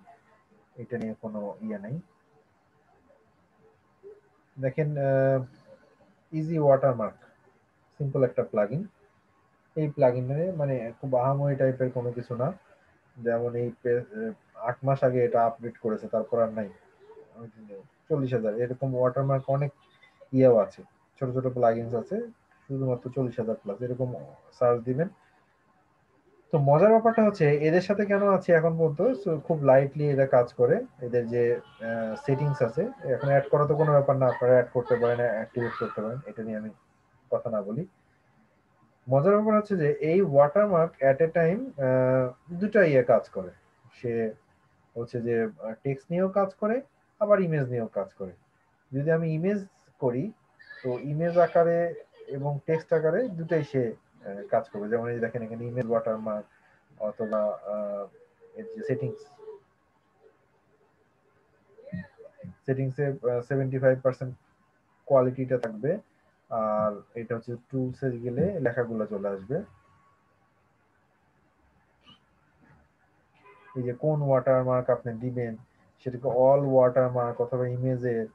এটা নিয়ে কোনো ইয়ে নাই। দেখেন ইজি ওয়াটারমার্ক, সিম্পল একটা প্লাগইন। এই প্লাগইনে মানে খুব আহামরি টাইপের কোনো কিছু না, যেমন এই 8 মাস আগে এটা আপডেট করেছে, তারপর আর নাই। 40,000 এরকম ওয়াটারমার্ক অনেক ইয়েও আছে, ছোট ছোট প্লাগইনস আছে শুধুমাত্র 40,000 প্লাস, এরকম সার্চ দিবেন। তো মজার ব্যাপারটা হচ্ছে এদের সাথে কেন আছে এখন পর্যন্ত, so খুব লাইটলি এরা কাজ করে। এদের যে সেটিংস আছে এখন অ্যাড করা তো কোনো ব্যাপার না, আপনারা অ্যাড করতে পারেন, অ্যাক্টিভেট করতে পারেন, এটা নিয়ে আমি কথা না বলি। মজার ব্যাপার হচ্ছে যে এই ওয়াটারমার্ক অ্যাট এ টাইম দুটা ইয়ে কাজ করে। সে হচ্ছে যে টেক্সট নিয়েও কাজ করে, আবার ইমেজ নিয়েও কাজ করে। যদি আমি ইমেজ করি তো ইমেজ আকারে এবং টেক্সট আকারে দুটাই সে কাজ করবে। যেমন এই দেখেন এখানে ইমেজ ওয়াটারমার্ক অথবা এর যে সেটিংসে 75% কোয়ালিটিটা থাকবে, আর এটা হচ্ছে টুলসে গেলে লেখাগুলো চলে আসবে। এই যে কোন ওয়াটারমার্ক আপনি দিবেন সেটাকে অল ওয়াটারমার্ক অথবা ইমেজের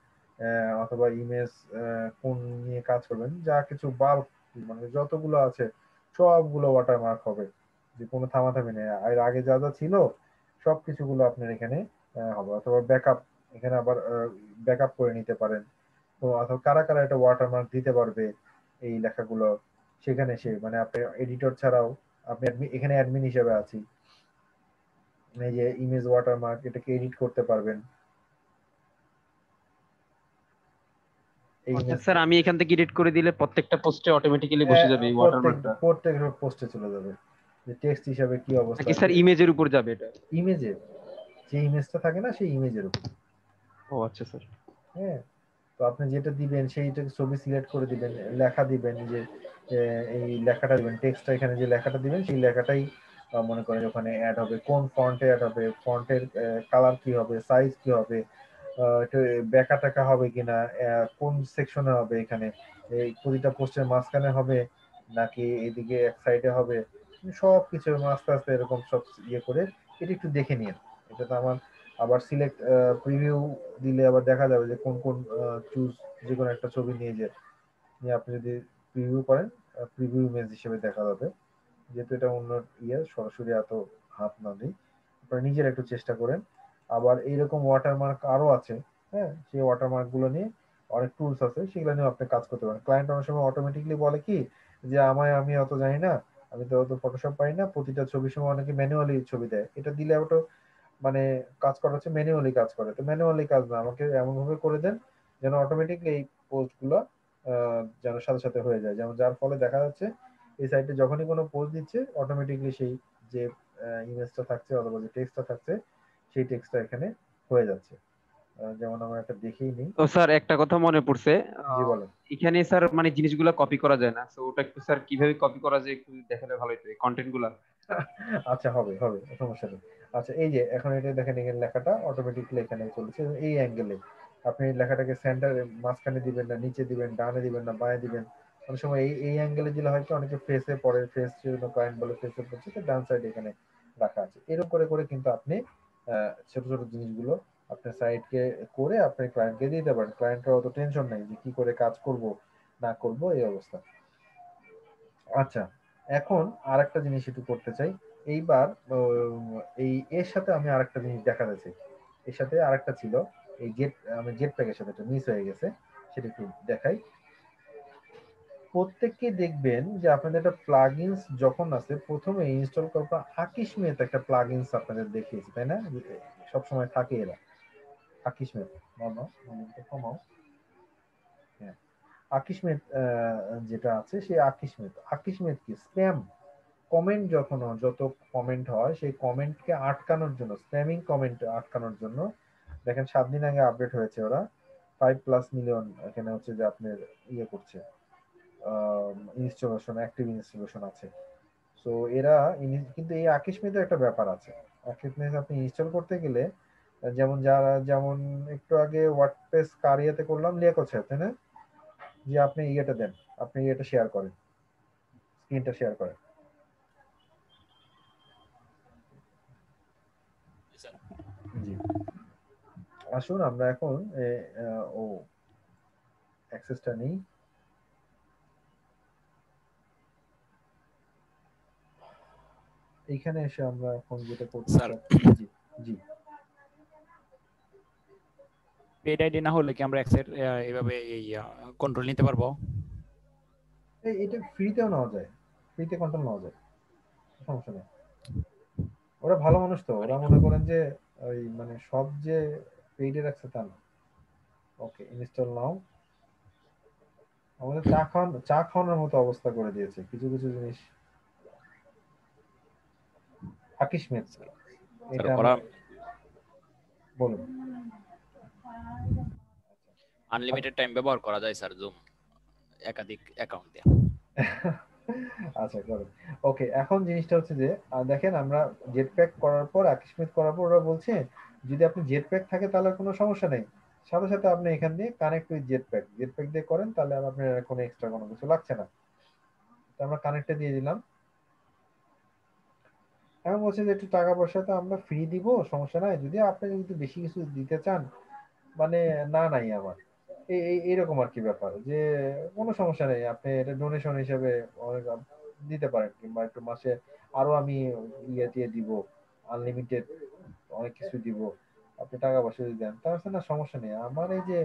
অথবা ইমেজ কোন নিয়ে কাজ করবেন, যা কিছু বাল্ক মানে যতগুলো আছে সবগুলো ওয়াটারমার্ক হবে, যে কোনো থামাথামি নেই। আর আগে যা যা ছিল সবকিছুগুলো আপনার এখানে হবে। অথবা ব্যাকআপ, এখানে আবার ব্যাকআপ করে নিতে পারেন। তো অথবা কারা কারা এটা ওয়াটারমার্ক দিতে পারবে এই লেখাগুলো, সেখানে সে মানে আপনি এডিটর ছাড়াও আপনি এখানে অ্যাডমিন হিসেবে আছি, এই যে ইমেজ ওয়াটারমার্ক এটাকে এডিট করতে পারবেন। এই ইমেজ স্যার আমি এখান থেকে এডিট করে দিলে প্রত্যেকটা পোস্টে অটোমেটিক্যালি বসে যাবে এই ওয়াটারমার্কটা, প্রত্যেক পোস্টে চলে যাবে যে টেক্সট হিসাবে কি অবস্থা নাকি স্যার ইমেজের উপর যাবে এটা? ইমেজে যে ইমেজটা থাকে না সেই ইমেজের উপর। ও আচ্ছা স্যার। হ্যাঁ, তো আপনি যেটা দিবেন সেইটাকে ছবি সিলেক্ট করে দিবেন, লেখা দিবেন, যে এই লেখাটা দিবেন, টেক্সটটা এখানে যে লেখাটা দিবেন সেই লেখাটাই মনে করেন ওখানে অ্যাড হবে, কোন ফন্টে অ্যাড হবে, ফন্টের কালার কি হবে, সাইজ কি হবে, একটু ব্যাকা টাকা হবে কিনা, কোন সেকশনে হবে, এখানে এই প্রতিটা পোস্টের মাঝখানে হবে নাকি এদিকে এক সাইডে হবে, সব কিছু আস্তে আস্তে এরকম সব ইয়ে করে এটা একটু দেখে নিন। এটা তো আমার আবার সিলেক্ট প্রিভিউ দিলে আবার দেখা যাবে যে কোন কোন চুজ, যে কোনো একটা ছবি নিয়ে আপনি যদি প্রিভিউ করেন প্রিভিউ ইমেজ হিসেবে দেখা যাবে। যেহেতু এটা অন্য সরাসরি এত হাত না দিই, আপনারা নিজের একটু চেষ্টা করেন। আবার এইরকম ওয়াটারমার্ক আরো আছে, হ্যাঁ, সেই ওয়াটারমার্ক গুলো নিয়ে অনেক টুলস আছে, সেগুলো নিয়ে আপনি কাজ করতে পারেন। ক্লায়েন্ট অনেক সময় অটোমেটিকলি বলে কি যে আমি অত জানি না, আমি তো অত ফটোশপ পারি না, প্রতিটা ছবির সময় অনেকে ম্যানুয়ালি ছবি দেয়, এটা দিলে ওটা মানে কাজ করা হচ্ছে ম্যানুয়ালি কাজ করে। তো ম্যানুয়ালি কাজ না, আমাকে এমন ভাবে করে দেন যেন অটোমেটিকলি এই পোস্ট গুলো যেন সাথে সাথে হয়ে যায়, যেমন যার ফলে দেখা যাচ্ছে এই সাইটে যখনই কোনো পোস্ট দিচ্ছে অটোমেটিকলি সেই যে ইমেজটা থাকছে অথবা যে টেক্সটটা থাকছে সেই টেক্সটটা এখানে হয়ে যাচ্ছে। যেমন আমরা একটা দেখেই নিই। তো স্যার একটা কথা মনে পড়ছে, জি বলেন। এখানে স্যার মানে জিনিসগুলো কপি করা যায় না, তো ওটা একটু স্যার কিভাবে কপি করা যায় একটু দেখালে ভালো হতো কন্টেন্ট গুলা। আচ্ছা, হবে হবে, সমস্যা নেই। আচ্ছা, এই যে এখন এটা দেখেন এখানে লেখাটা অটোমেটিকলি এখানে চলছে এই অ্যাঙ্গেলে। আপনি লেখাটাকে সেন্টারে মাঝখানে দিবেন না, নিচে দিবেন, ডানে দিবেন না বাঁয়ে দিবেন। অনেক সময় এই অ্যাঙ্গেলে দিলে হয়তো অনেকে ফেসে পড়ে, ফেস জন্য ক্লায়েন্ট বলে ফেসে পড়ছে, তো ডান সাইড এখানে রাখা আছে। এরকম করে করে কিন্তু আপনি ছোট ছোট জিনিসগুলো আপনার সাইডকে করে আপনি ক্লায়েন্টকে দিতে পারেন। ক্লায়েন্টের অত টেনশন নাই যে কি করে কাজ করব না করব এই অবস্থা। আচ্ছা, এখন আরেকটা জিনিস একটু করতে চাই। এইবার এই এর সাথে আমি আরেকটা জিনিস দেখাতে চাই। এর সাথে আরেকটা ছিল এই আমি জেট প্যাকের সাথে একটা মিস হয়ে গেছে, সেটা একটু দেখাই। প্রত্যেককে দেখবেন যে আপনাদের একটা প্লাগইনস যখন আছে প্রথমে ইনস্টল করার পর আকিশমেত একটা প্লাগইনস আপনাদের দেখিয়েছে, তাই না? সব সময় থাকে এরা আকিশমেত। কমাও। হ্যাঁ, আকিশমেত যেটা আছে সেই আকিশমেত কি স্প্যাম কমেন্ট, যত কমেন্ট হয় সেই কমেন্টকে আটকানোর জন্য, স্প্যামিং কমেন্ট আটকানোর জন্য দেখেন 7 দিন আগে আপডেট হয়েছে, ওরা 5+ মিলিয়ন এখানে হচ্ছে যে আপনার করছে ইনস্টলেশন, অ্যাক্টিভ ইনস্টলেশন আছে। সো এরা কিন্তু এই আকিশমেতের একটা ব্যাপার আছে। আকিশমেত আপনি ইনস্টল করতে গেলে যেমন একটু আগে ওয়ার্ডপ্রেস কারিয়াতে করলাম লিয়াকত, তাই না? যে আপনি দেন, আপনি শেয়ার করেন, স্ক্রিনটা শেয়ার করেন। জি, আসুন আমরা এখন অ্যাক্সেসটা নেই। এইখানে এসে আমরা এখন যেটা করতে স্যার জি জি পেড আইডি না হলে কি আমরা অ্যাক্সেস এইভাবে এই কন্ট্রোল নিতে পারবো? এটা ফ্রিতেও নেওয়া যায়, ফ্রিতে কন্ট্রোল নেওয়া যায়, সমস্যা নেই। ওরা ভালো মানুষ তো, ওরা মনে করেন যে ওই মানে সব যে পেইডে রাখছে তা না। ওকে, ইনস্টল নাও। আমাদের চা খাওয়ানোর মতো অবস্থা করে দিয়েছে কিছু কিছু জিনিস। আকিশমেদ, স্যার এটা ওরা আমরা বলুন। আনলিমিটেড টাইম ব্যবহার করা যায় স্যার জুম একাধিক অ্যাকাউন্ট দিয়ে। আচ্ছা করুন। ওকে, এখন জিনিসটা হচ্ছে যে দেখেন আমরা জেট প্যাক করার পর, আকিশমেদ করার পর ওরা বলছে যদি আপনি জেট প্যাক থাকে তাহলে কোনো সমস্যা নেই, সাথে সাথে আপনি এখান দিয়ে কানেক্ট উইথ জেট প্যাক দিয়ে করেন, তাহলে আর আপনার কোনো এক্সট্রা কোনো কিছু লাগছে না। তো আমরা কানেক্টে দিয়ে দিলাম। এখন বলছে যে একটু টাকা পয়সা তো আমরা ফ্রি দিব, সমস্যা নাই, যদি আপনি যদি বেশি কিছু দিতে চান মানে না নাই আমার এইরকম আর কি ব্যাপার, যে কোনো সমস্যা নেই, আপনি এটা ডোনেশন হিসেবে অনেক দিতে পারেন, কিংবা একটু মাসে আরো আমি ইয়ে দিয়ে দিব, আনলিমিটেড অনেক কিছু দিব, আপনি টাকা পয়সা যদি দেন তার না সমস্যা নেই, আমার এই যে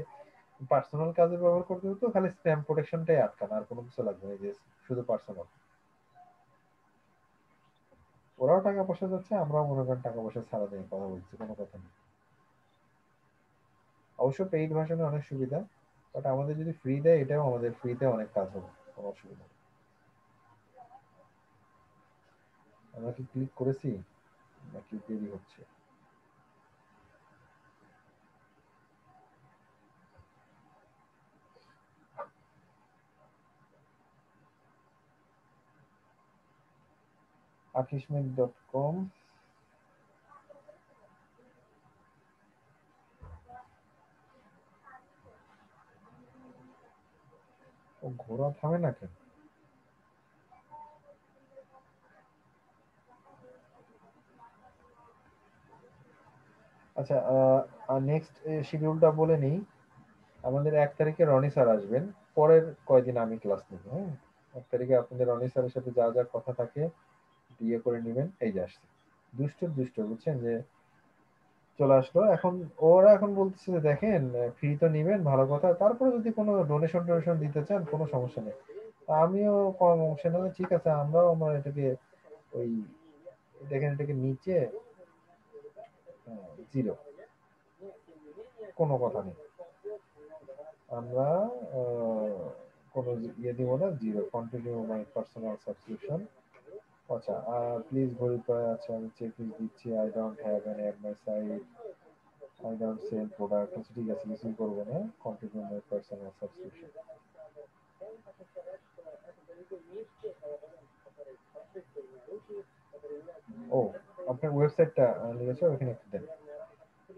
পার্সোনাল কাজে ব্যবহার করতে হতো, খালি স্প্যাম প্রোটেকশনটাই আটকান, আর কোনো কিছু লাগবে না, এই যে শুধু পার্সোনাল। ওরাও টাকা পয়সা যাচ্ছে, আমরাও মনে করেন টাকা পয়সা ছাড়া দিয়ে কথা বলছি, কোনো কথা নেই। অবশ্য পেইড ভার্সনে অনেক সুবিধা, বাট আমাদের যদি ফ্রি দেয় এটাও আমাদের ফ্রিতে অনেক কাজ হবে, কোনো অসুবিধা নেই। আমরা কি ক্লিক করেছি নাকি দেরি হচ্ছে? akishmet.com। ও ঘোরা থামে না কেন? আচ্ছা, নেক্সট শিডিউলটা বলে নিই। আমাদের 1 তারিখে রনি স্যার আসবেন, পরের কয়দিন আমি ক্লাস নেব। হ্যাঁ, 1 তারিখে আপনাদের রনি স্যারের সাথে যা যা কথা থাকে বিয়ে করে নেবেন। এই যে আসছে দুষ্ট দুষ্ট, বুঝছেন যে চলে আসলো। এখন ওরা এখন বলতেছে যে দেখেন ফ্রি তো নিবেন ভালো কথা, তারপরে যদি কোনো ডোনেশন দিতে চান কোনো সমস্যা নেই। তা আমিও কম অংশ নেবে, ঠিক আছে, আমরাও আমরা এটাকে ওই দেখেন এটাকে নিচে জিরো, কোনো কথা নেই, আমরা কোনো ইয়ে দিব না, zero, continue my personal subscription. আচ্ছা, প্লিজ ভেরিফাই। আচ্ছা আমি চেক দিচ্ছি, I don't have an ad my site, I don't sell product. আচ্ছা ঠিক আছে, কিছুই করবো না, কন্টিনিউ মাই পার্সোনাল সাবস্ক্রিপশন। ও, আপনার ওয়েবসাইটটা লিখেছে ওখানে একটু দেন,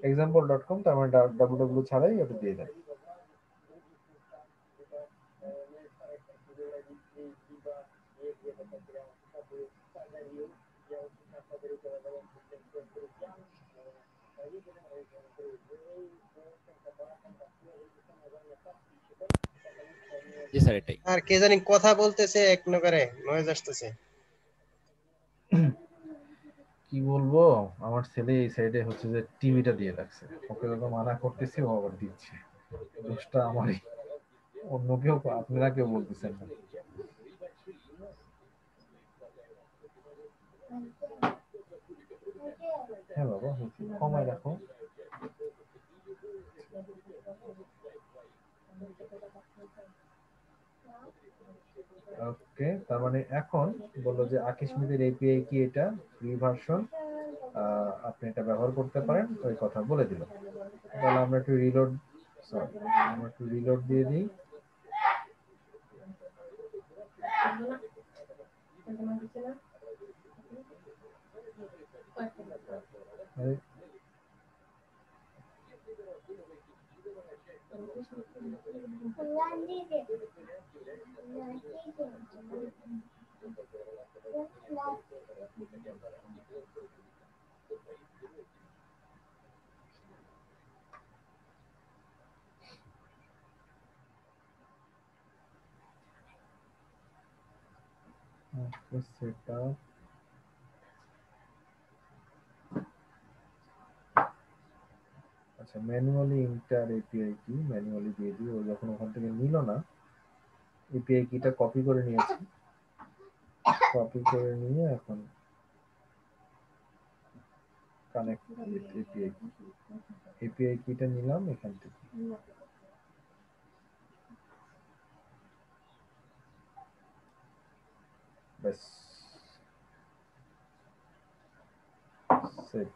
example.com, তার মানে www ছাড়াই ওটা দিয়ে দেন। জি স্যার এটাই। আর কে জানি কথা বলতেছে এক নগরে, নয়েজ আসতেছে। কি বলবো, আমার ছেলে এই সাইডে হচ্ছে যে টিভিটা দিয়ে রাখছে, ওকে যখন মানা করতেছি ও আবার দিচ্ছে, দোষটা আমারই, অন্য কেউ, আপনারা কেউ বলতেছেন না। হ্যাঁ বাবা, কমায় রাখো। ওকে, তার মানে এখন বললো যে আকিশমিদের এপিআই কি, এটা ফ্রি ভার্সন, আপনি এটা ব্যবহার করতে পারেন, ওই কথা বলে দিল। তাহলে আমরা একটু রিলোড, সরি আমরা একটু রিলোড দিয়ে দিই। সেটআপ, আচ্ছা, ম্যানুয়ালি ইন্টার এপিআই কি ম্যানুয়ালি দিয়ে দিই, ও যখন ওখান থেকে নিল না, এপিআই কিটা কপি করে নিয়েছি, কপি করে নিয়ে এখন কানেক্ট উইথ এপিআই কি, এপিআই কিটা নিলাম এখান থেকে, ব্যাস সেভ।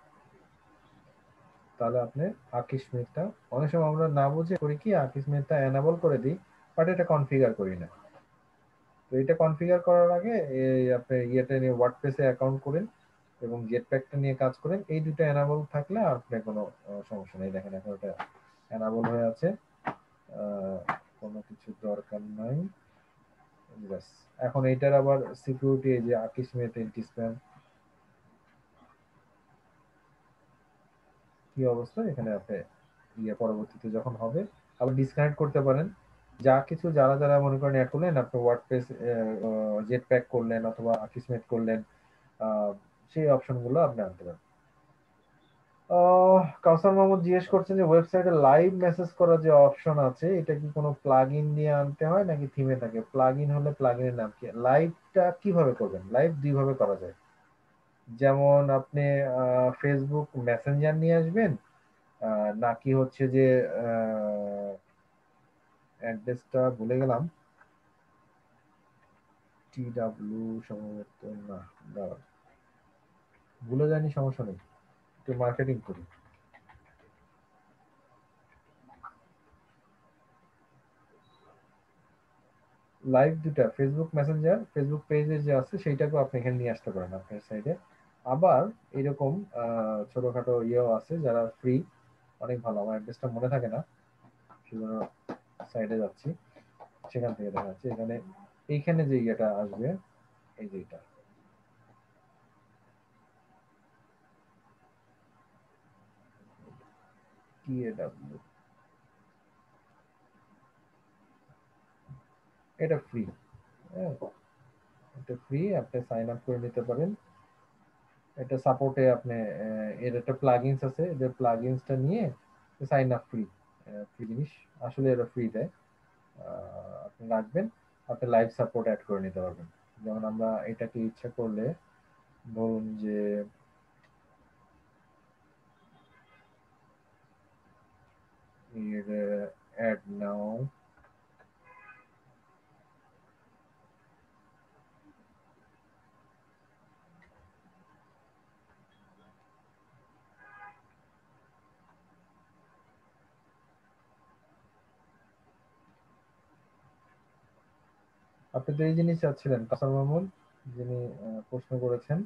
তাহলে আপনি আকিশ মেথটা, অনেক সময় আমরা না বুঝে করি কি আকিশ মেথটা এনাবল করে দিই, বাট এটা কনফিগার করি না। তো এটা কনফিগার করার আগে এই আপনি ইয়েটা নিয়ে ওয়ার্ডপ্রেসে অ্যাকাউন্ট করেন এবং জেটপ্যাকটা নিয়ে কাজ করেন, এই দুটো এনাবল থাকলে আপনার কোনো সমস্যা নেই। দেখেন এখন এটা এনাবল হয়ে আছে, কোনো কিছু দরকার নাই। ব্যাস এখন এইটার আবার সিকিউরিটি, এই যে আকিশ মেথ এন্টি স্প্যাম কি অবস্থা, এখানে আপনি পরবর্তীতে যখন হবে আবার ডিসকানেক্ট করতে পারেন। যা কিছু যারা যারা মনে করেন অ্যাড করলেন, আপনি ওয়ার্ডপ্রেস জেটপ্যাক করলেন অথবা আকিসমেট করলেন, সেই অপশনগুলো আপনি আনতে পারেন। কাউসার মোহাম্মদ জিজ্ঞেস করছেন যে ওয়েবসাইটে লাইভ মেসেজ করার যে অপশন আছে, এটা কি কোনো প্লাগইন দিয়ে আনতে হয় নাকি থিমে থাকে? প্লাগইন হলে প্লাগইনের নাম কি? লাইভটা কিভাবে করবেন? লাইভ দুইভাবে করা যায়। যেমন আপনি ফেসবুক মেসেঞ্জার নিয়ে আসবেন, নাকি হচ্ছে যে অ্যাড্রেসটা ভুলে গেলাম, টিডাব্লিউ সম্ভবত, না দাঁড়ান ভুলে যায়নি, সমস্যা নেই, একটু মার্কেটিং করি। লাইভ দুটা, ফেসবুক মেসেঞ্জার, ফেসবুক পেজে যে আছে সেইটাকে আপনি এখানে নিয়ে আসতে পারেন আপনার সাইডে। আবার এরকম ছোটখাটো ইয়েও আছে যারা ফ্রি, অনেক ভালো, আমার অ্যাড্রেসটা মনে থাকে না, সেজন্য সাইডে যাচ্ছি, সেখান থেকে দেখা যাচ্ছে এখানে এইখানে যে ইয়েটা আসবে, এই যে এটা টিএডাব্লিউ, এটা ফ্রি, হ্যাঁ এটা ফ্রি, আপনি সাইন আপ করে নিতে পারেন। এটা সাপোর্টে আপনি এর একটা প্লাগইনস আছে, এদের প্লাগইনসটা নিয়ে সাইন আপ ফ্রি, ফ্রি জিনিস, আসলে এটা ফ্রি দেয়, আপনি রাখবেন, আপনি লাইভ সাপোর্ট অ্যাড করে নিতে পারবেন। যেমন আমরা এটাকে ইচ্ছা করলে ধরুন যে এর অ্যাড নাও, আপনি তো এই জিনিস চাচ্ছিলেন কাসার মাহমুদ, যিনি প্রশ্ন করেছেন,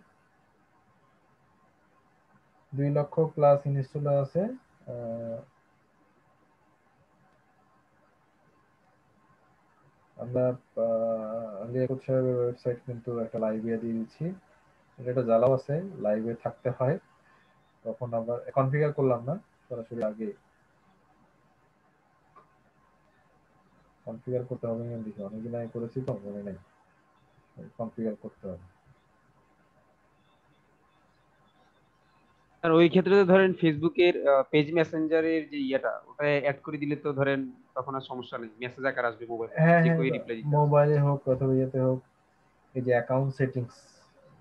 2 লক্ষ প্লাস ইনস্টলার আছে। আমরা লিয়াকত সাহেবের ওয়েবসাইট কিন্তু একটা লাইভে দিয়ে দিচ্ছি, এটা একটা জ্বালাও আছে, লাইভে থাকতে হয়, তখন আবার কনফিগার করলাম না সরাসরি, আগে কনফিগার করতে হবে, দেখি অনেকদিন আগে করেছি তো মনে নেই, কনফিগার করতে হবে। আর ওই ক্ষেত্রে তো ধরেন ফেসবুকের পেজ মেসেঞ্জারের যে ইয়েটা ওটা অ্যাড করে দিলে তো ধরেন তখন আর সমস্যা নেই, মেসেজ আকার আসবে মোবাইলে, হ্যাঁ যে হ্যাঁ, কেউ রিপ্লাই দিতে পারবে। মোবাইলে হোক অথবা ইয়েতে হোক, এই যে অ্যাকাউন্ট সেটিংস,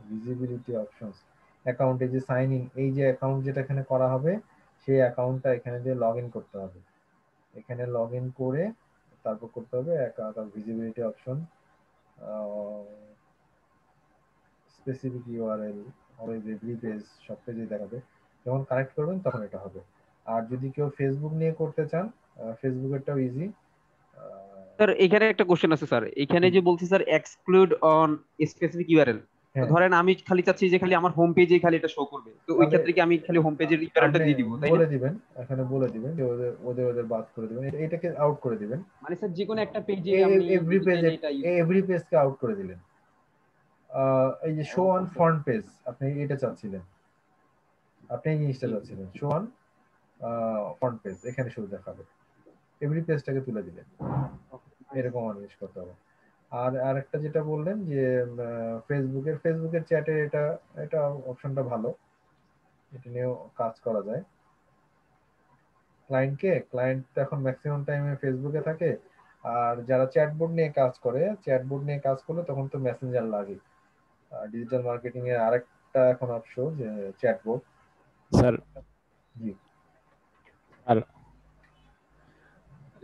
ভিজিবিলিটি অপশনস, অ্যাকাউন্টে যে সাইন ইন, এই যে অ্যাকাউন্ট যেটা এখানে করা হবে, সেই অ্যাকাউন্টটা এখানে দিয়ে লগ ইন করতে হবে, এখানে লগ ইন করে তারপর করতে হবে visibility option, specific URL, always every page, সব পেজে দেখাবে, যখন কানেক্ট করবেন তখন এটা হবে। আর যদি কেউ ফেসবুক নিয়ে করতে চান, ফেসবুকেরটাও ইজি। স্যার এখানে একটা কোশ্চেন আছে স্যার, এখানে যে বলছি sir exclude on specific URL, তো ধরেন আমি খালি চাচ্ছি যে খালি আমার হোম পেজে খালি এটা শো করবে, তো ওই ক্ষেত্রে কি আমি খালি হোম পেজের ইউআরএলটা আপনি দিয়ে দিব, তাই না? বলে দিবেন, এখানে বলে দিবেন যে ওদের ওদের ওদের বাদ করে দিবেন, এটাকে আউট করে দিবেন, মানে স্যার যে কোনো একটা পেজে আমি এভরি দিতে পেজে, চাইলে এটা এভরি পেজকে আউট করে দিলেন। এই যে শো অন ফ্রন্ট পেজ, আপনি এটা চাচ্ছিলেন, আপনি এই জিনিসটা চাচ্ছিলেন, শো অন ফ্রন্ট পেজ, এখানে শুধু দেখাবে, এভরি পেজটাকে তুলে দিলেন, এরকম জিনিস করতে হবে। আর আরেকটা যেটা বললেন যে ফেসবুকের চ্যাটে, এটা এটা অপশনটা ভালো, এটা নিয়েও কাজ করা যায়। ক্লায়েন্ট তো এখন ম্যাক্সিমাম টাইমে ফেসবুকে থাকে, আর যারা চ্যাটবোর্ড নিয়ে কাজ করে, চ্যাটবোর্ড নিয়ে কাজ করলে তখন তো মেসেঞ্জার লাগে। ডিজিটাল মার্কেটিং এর আরেকটা এখন অপশন যে চ্যাটবোর্ড। স্যার জি আর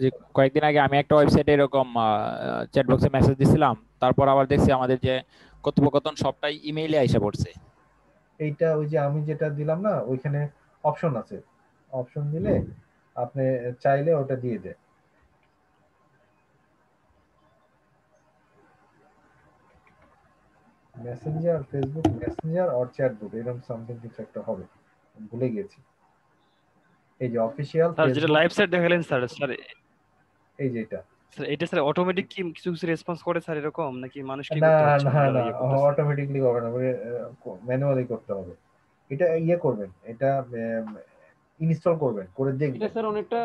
যে কয়েকদিন আগে আমি একটা ওয়েবসাইটে এরকম চ্যাট বক্সে মেসেজ দিছিলাম, তারপর আবার দেখছি আমাদের যে কথোপকথন সবটাই ইমেইলে আইসা পড়ছে। এইটা ওই যে আমি যেটা দিলাম না, ওইখানে অপশন আছে, অপশন দিলে আপনি চাইলে ওটা দিয়ে দেয়। মেসেঞ্জার, ফেসবুক মেসেঞ্জার আর চ্যাটবোর্ড এরকম সামথিং কিছু একটা হবে, ভুলে গেছি। এই যে অফিশিয়াল স্যার যেটা লাইভ সাইট দেখালেন স্যার, স্যার এই যে এটা স্যার এটা স্যার অটোমেটিক কি কিছু কিছু রেসপন্স করে স্যার এরকম, নাকি মানুষকে না করতে হচ্ছে না যারা না ইয়ে করতেছে? অটোমেটিকলি হবে না, ম্যানুয়ালি করতে হবে। এটা ইয়ে করবেন, এটা ইনস্টল করবেন, করে এটা দেখবেন। স্যার অনেকটা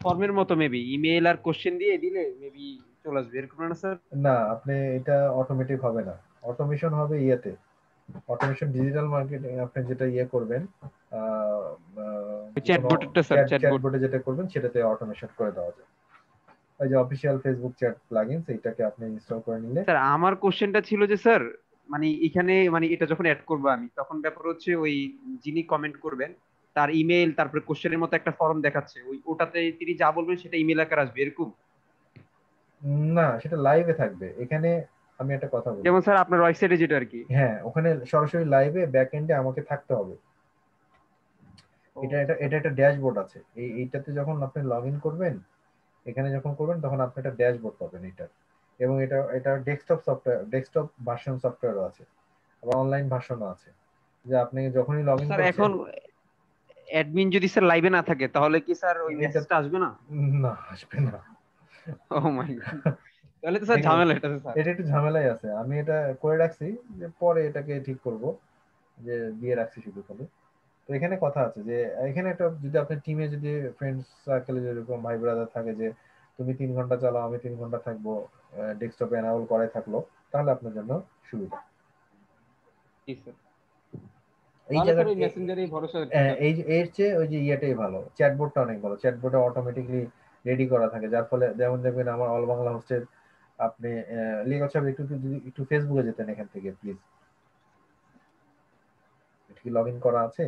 ফর্মের মতো, মেবি ইমেইল আর কোশ্চেন দিয়ে দিলে মেবি চলে আসবে, এরকম না স্যার? না, আপনি এটা অটোমেটিক হবে না, অটোমেশন হবে ইয়েতে, অটোমেশন ডিজিটাল মার্কেটিং আপনি যেটা ইয়ে করবেন, চ্যাটবোর্ডটা স্যার, চ্যাটবোর্ড চ্যাটবোর্ডে যেটা করবেন সেটাতে অটোমেশন করে দেওয়া যায়। ওই যে অফিশিয়াল ফেসবুক চ্যাট প্লাগইনস, এইটাকে আপনি ইনস্টল করে নিলে। স্যার আমার কোশ্চেনটা ছিল যে স্যার, মানে এখানে মানে এটা যখন অ্যাড করবো আমি, তখন ব্যাপার হচ্ছে ওই যিনি কমেন্ট করবেন তার ইমেল, তারপরে কোশ্চেনের মতো একটা ফর্ম দেখাচ্ছে, ওটাতে তিনি যা বলবেন সেটা ইমেল আকারে আসবে এরকম? না, সেটা লাইভে থাকবে। এখানে আমি একটা কথা বলি, যেমন স্যার আপনার ওয়েবসাইটে যেটা আর কি। হ্যাঁ, ওখানে সরাসরি লাইভে ব্যাক এন্ডে আমাকে থাকতে হবে। এটা একটা ড্যাশবোর্ড আছে, এইটাতে যখন আপনি লগ ইন করবেন, এখানে যখন করবেন তখন আপনি একটা ড্যাশবোর্ড পাবেন এটা। এবং এটা ডেস্কটপ সফটওয়্যার, ডেস্কটপ ভার্সন সফটওয়্যারও আছে, আবার অনলাইন ভার্সনও আছে, যে আপনি যখনই লগ ইন স্যার করছেন। এখন অ্যাডমিন যদি স্যার লাইভে না থাকে তাহলে কি স্যার ওই মেসেজটা আসবে না? না, আসবে না। ও মাই গড, তাহলে তো স্যার ঝামেলা এটা স্যার। এটা একটু ঝামেলাই আছে, আমি এটা করে রাখছি যে পরে এটাকে ঠিক করব, যে দিয়ে রাখছি শুধু খালি। তো এখানে কথা আছে যে এখানে একটা, যদি আপনার টিমে যদি ফ্রেন্ডস সার্কেলে যেরকম ভাই ব্রাদার থাকে যে তুমি 3 ঘন্টা চালাও, আমি 3 ঘন্টা থাকবো, ডেস্কটপে এনাবল করে থাকলো, তাহলে আপনার জন্য সুবিধা। জি স্যার, এই তাহলে স্যার জায়গাটা ওই মেসেঞ্জারেই ভরসা রাখতে এই এর চেয়ে ওই যে ইয়েটাই ভালো, চ্যাটবোর্ডটা অনেক ভালো। চ্যাটবোর্ডে অটোমেটিকলি রেডি করা থাকে, যার ফলে যেমন দেখবেন আমার অল বাংলা হোস্টের আপনি লিখা সাহেব একটু ফেসবুকে যেতেন এখান থেকে প্লিজ। এটা কি লগ ইন করা আছে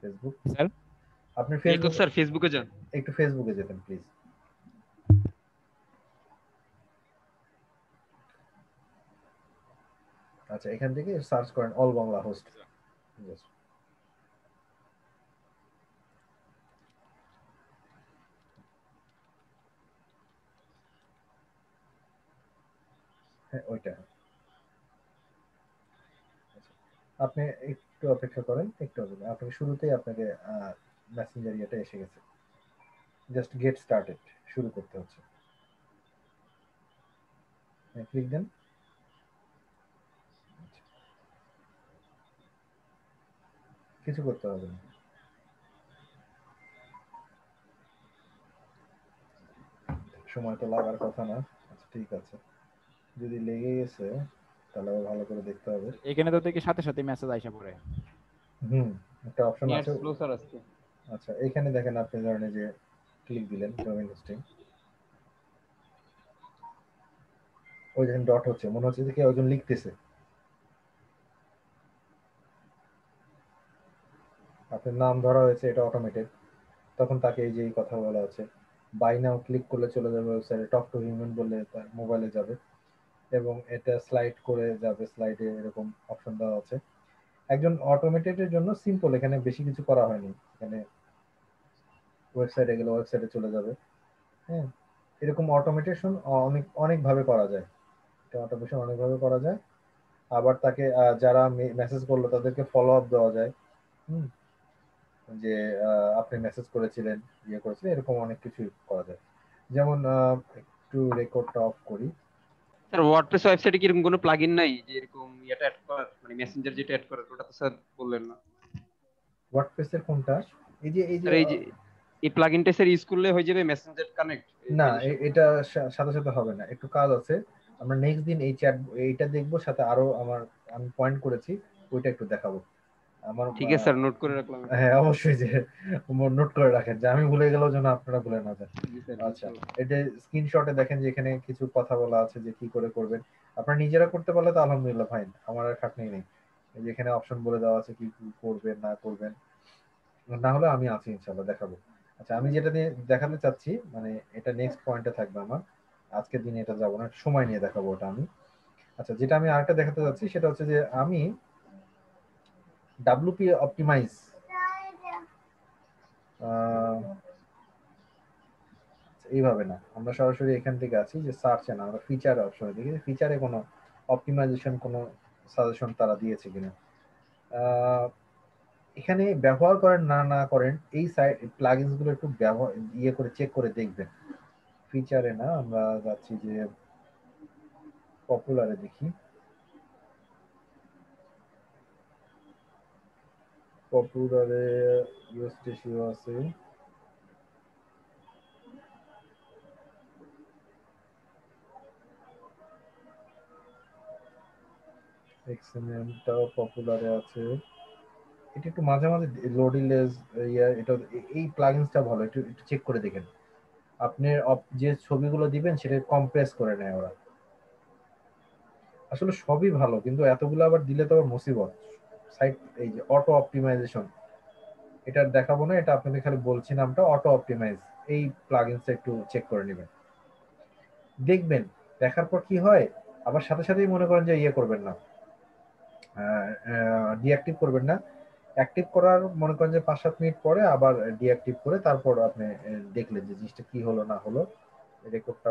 ফেসবুক? স্যার আপনি এই তো স্যার ফেসবুকে যান। একটু ফেসবুকে যেতেন প্লিজ। আচ্ছা, এখান থেকে সার্চ করেন অল বাংলা হোস্ট। হ্যাঁ, ওইটা। আপনি একটু অপেক্ষা করেন, একটু অপেক্ষা, আপনাকে শুরুতেই আপনাকে মেসেঞ্জার ইয়েটা এসে গেছে, জাস্ট গেট স্টার্টেড শুরু করতে হচ্ছে। ক্লিক দেন। কিছু করতে হবে না, সময় তো লাগার কথা না। আচ্ছা ঠিক আছে, যদি লেগে গেছে তাহলে আবার ভালো করে দেখতে হবে। এখানে তো দেখি সাথে সাথে মেসেজ আইসা পড়ে। একটা অপশন নেট আছে। স্লো স্যার আজকে। আচ্ছা, এখানে দেখেন আপনি ধরেন যে ক্লিক দিলেন ডোমেইন হোস্টিং, ওই দেখেন ডট হচ্ছে, মনে হচ্ছে যে কেউ একজন লিখতেছে। আপনার নাম ধরা হয়েছে, এটা অটোমেটেড। তখন তাকে এই যে এই কথা বলা হচ্ছে, বাই নাও ক্লিক করলে চলে যাবে ওয়েবসাইটে, টক টু হিউম্যান বললে তার মোবাইলে যাবে, এবং এটা স্লাইড করে যাবে, স্লাইডে এরকম অপশন দেওয়া আছে। একজন অটোমেটেডের জন্য সিম্পল, এখানে বেশি কিছু করা হয়নি। এখানে ওয়েবসাইটে গেলে ওয়েবসাইটে চলে যাবে। হ্যাঁ, এরকম অটোমেটেশন অনেক ভাবে করা যায়, এটা অটোমেশন অনেকভাবে করা যায়। আবার তাকে যারা মেসেজ করলো তাদেরকে ফলো আপ দেওয়া যায়, যে আপনি মেসেজ করেছিলেন, ইয়ে করেছিলেন, এরকম অনেক কিছু করা যায়। যেমন একটু রেকর্ডটা অফ করি। স্যার ওয়ার্ডপ্রেস ওয়েবসাইটে কি এরকম কোনো প্লাগইন নাই যে এরকম এটা অ্যাড করার, মানে মেসেঞ্জার যেটা অ্যাড করার, ওটা তো স্যার বললেন না। ওয়ার্ডপ্রেসের কোনটা? এই যে স্যার এই যে এই প্লাগইনটা স্যার ইউজ করলে হয়ে যাবে মেসেঞ্জার কানেক্ট? না, এটা সাথে সাথে হবে না, একটু কাজ আছে। আমরা নেক্সট দিন এইটা দেখবো, সাথে আরো আমি পয়েন্ট করেছি, ওইটা একটু দেখাবো। আমার ঠিক আছে স্যার, নোট করে রাখলাম। হ্যাঁ অবশ্যই, যে নোট করে রাখেন, যে আমি ভুলে গেলেও যেন আপনারা ভুলে না যান। জি স্যার, আচ্ছা, এটা স্ক্রিনশটে দেখেন যে এখানে কিছু কথা বলা আছে যে কি করে করবেন। আপনারা নিজেরা করতে পারলে তো আলহামদুলিল্লাহ ফাইন, আমার আর খাটনি নেই। এই যে এখানে অপশন বলে দেওয়া আছে কি কি করবেন না করবেন, না হলে আমি আছি ইনশাআল্লাহ দেখাবো। আচ্ছা, আমি যেটা নিয়ে দেখাতে চাচ্ছি মানে এটা নেক্সট পয়েন্টে থাকবে আমার, আজকের দিনে এটা যাবো না, সময় নিয়ে দেখাবো ওটা আমি। আচ্ছা, যেটা আমি আরেকটা দেখাতে চাচ্ছি সেটা হচ্ছে যে আমি WP অপটিমাইজ এইভাবে না, আমরা সরাসরি এখান থেকে আছি যে সার্চে না, আমরা ফিচার অপশনে দেখি ফিচারে কোনো অপটিমাইজেশন কোনো সাজেশন তারা দিয়েছে কিনা। এখানে ব্যবহার করেন না না করেন এই সাইট প্লাগইনস গুলো একটু ব্যবহার ইয়ে করে চেক করে দেখবেন। ফিচারে না, আমরা যাচ্ছি যে পপুলারে দেখি, পপুলারে ইউএসটিসিও আছে, এক্সএমএলটাও পপুলারে আছে। এটা একটু মাঝে মাঝে লোডিলেস এটা, এই প্লাগইনসটা ভালো, একটু একটু চেক করে দেখেন। আপনি যে ছবিগুলো দিবেন সেটা কম্প্রেস করে নেয় ওরা। আসলে সবই ভালো, কিন্তু এতগুলো আবার দিলে তো আবার মুসিবত। সাইট এই যে অটো অপটিমাইজেশন, এটা দেখাবো না, এটা আপনাদের খালি বলছি নামটা, অটো অপটিমাইজ, এই প্লাগইনসটা একটু চেক করে নেবেন, দেখবেন দেখার পর কি হয়। আবার সাথে সাথেই মনে করেন যে ইয়ে করবেন না, ডিঅ্যাক্টিভ করবেন না, অ্যাক্টিভ করার মনে করেন যে 5-7 মিনিট পরে আবার ডিঅ্যাক্টিভ করে তারপর আপনি দেখলেন যে জিনিসটা কি হলো না হলো, রেকর্ডটা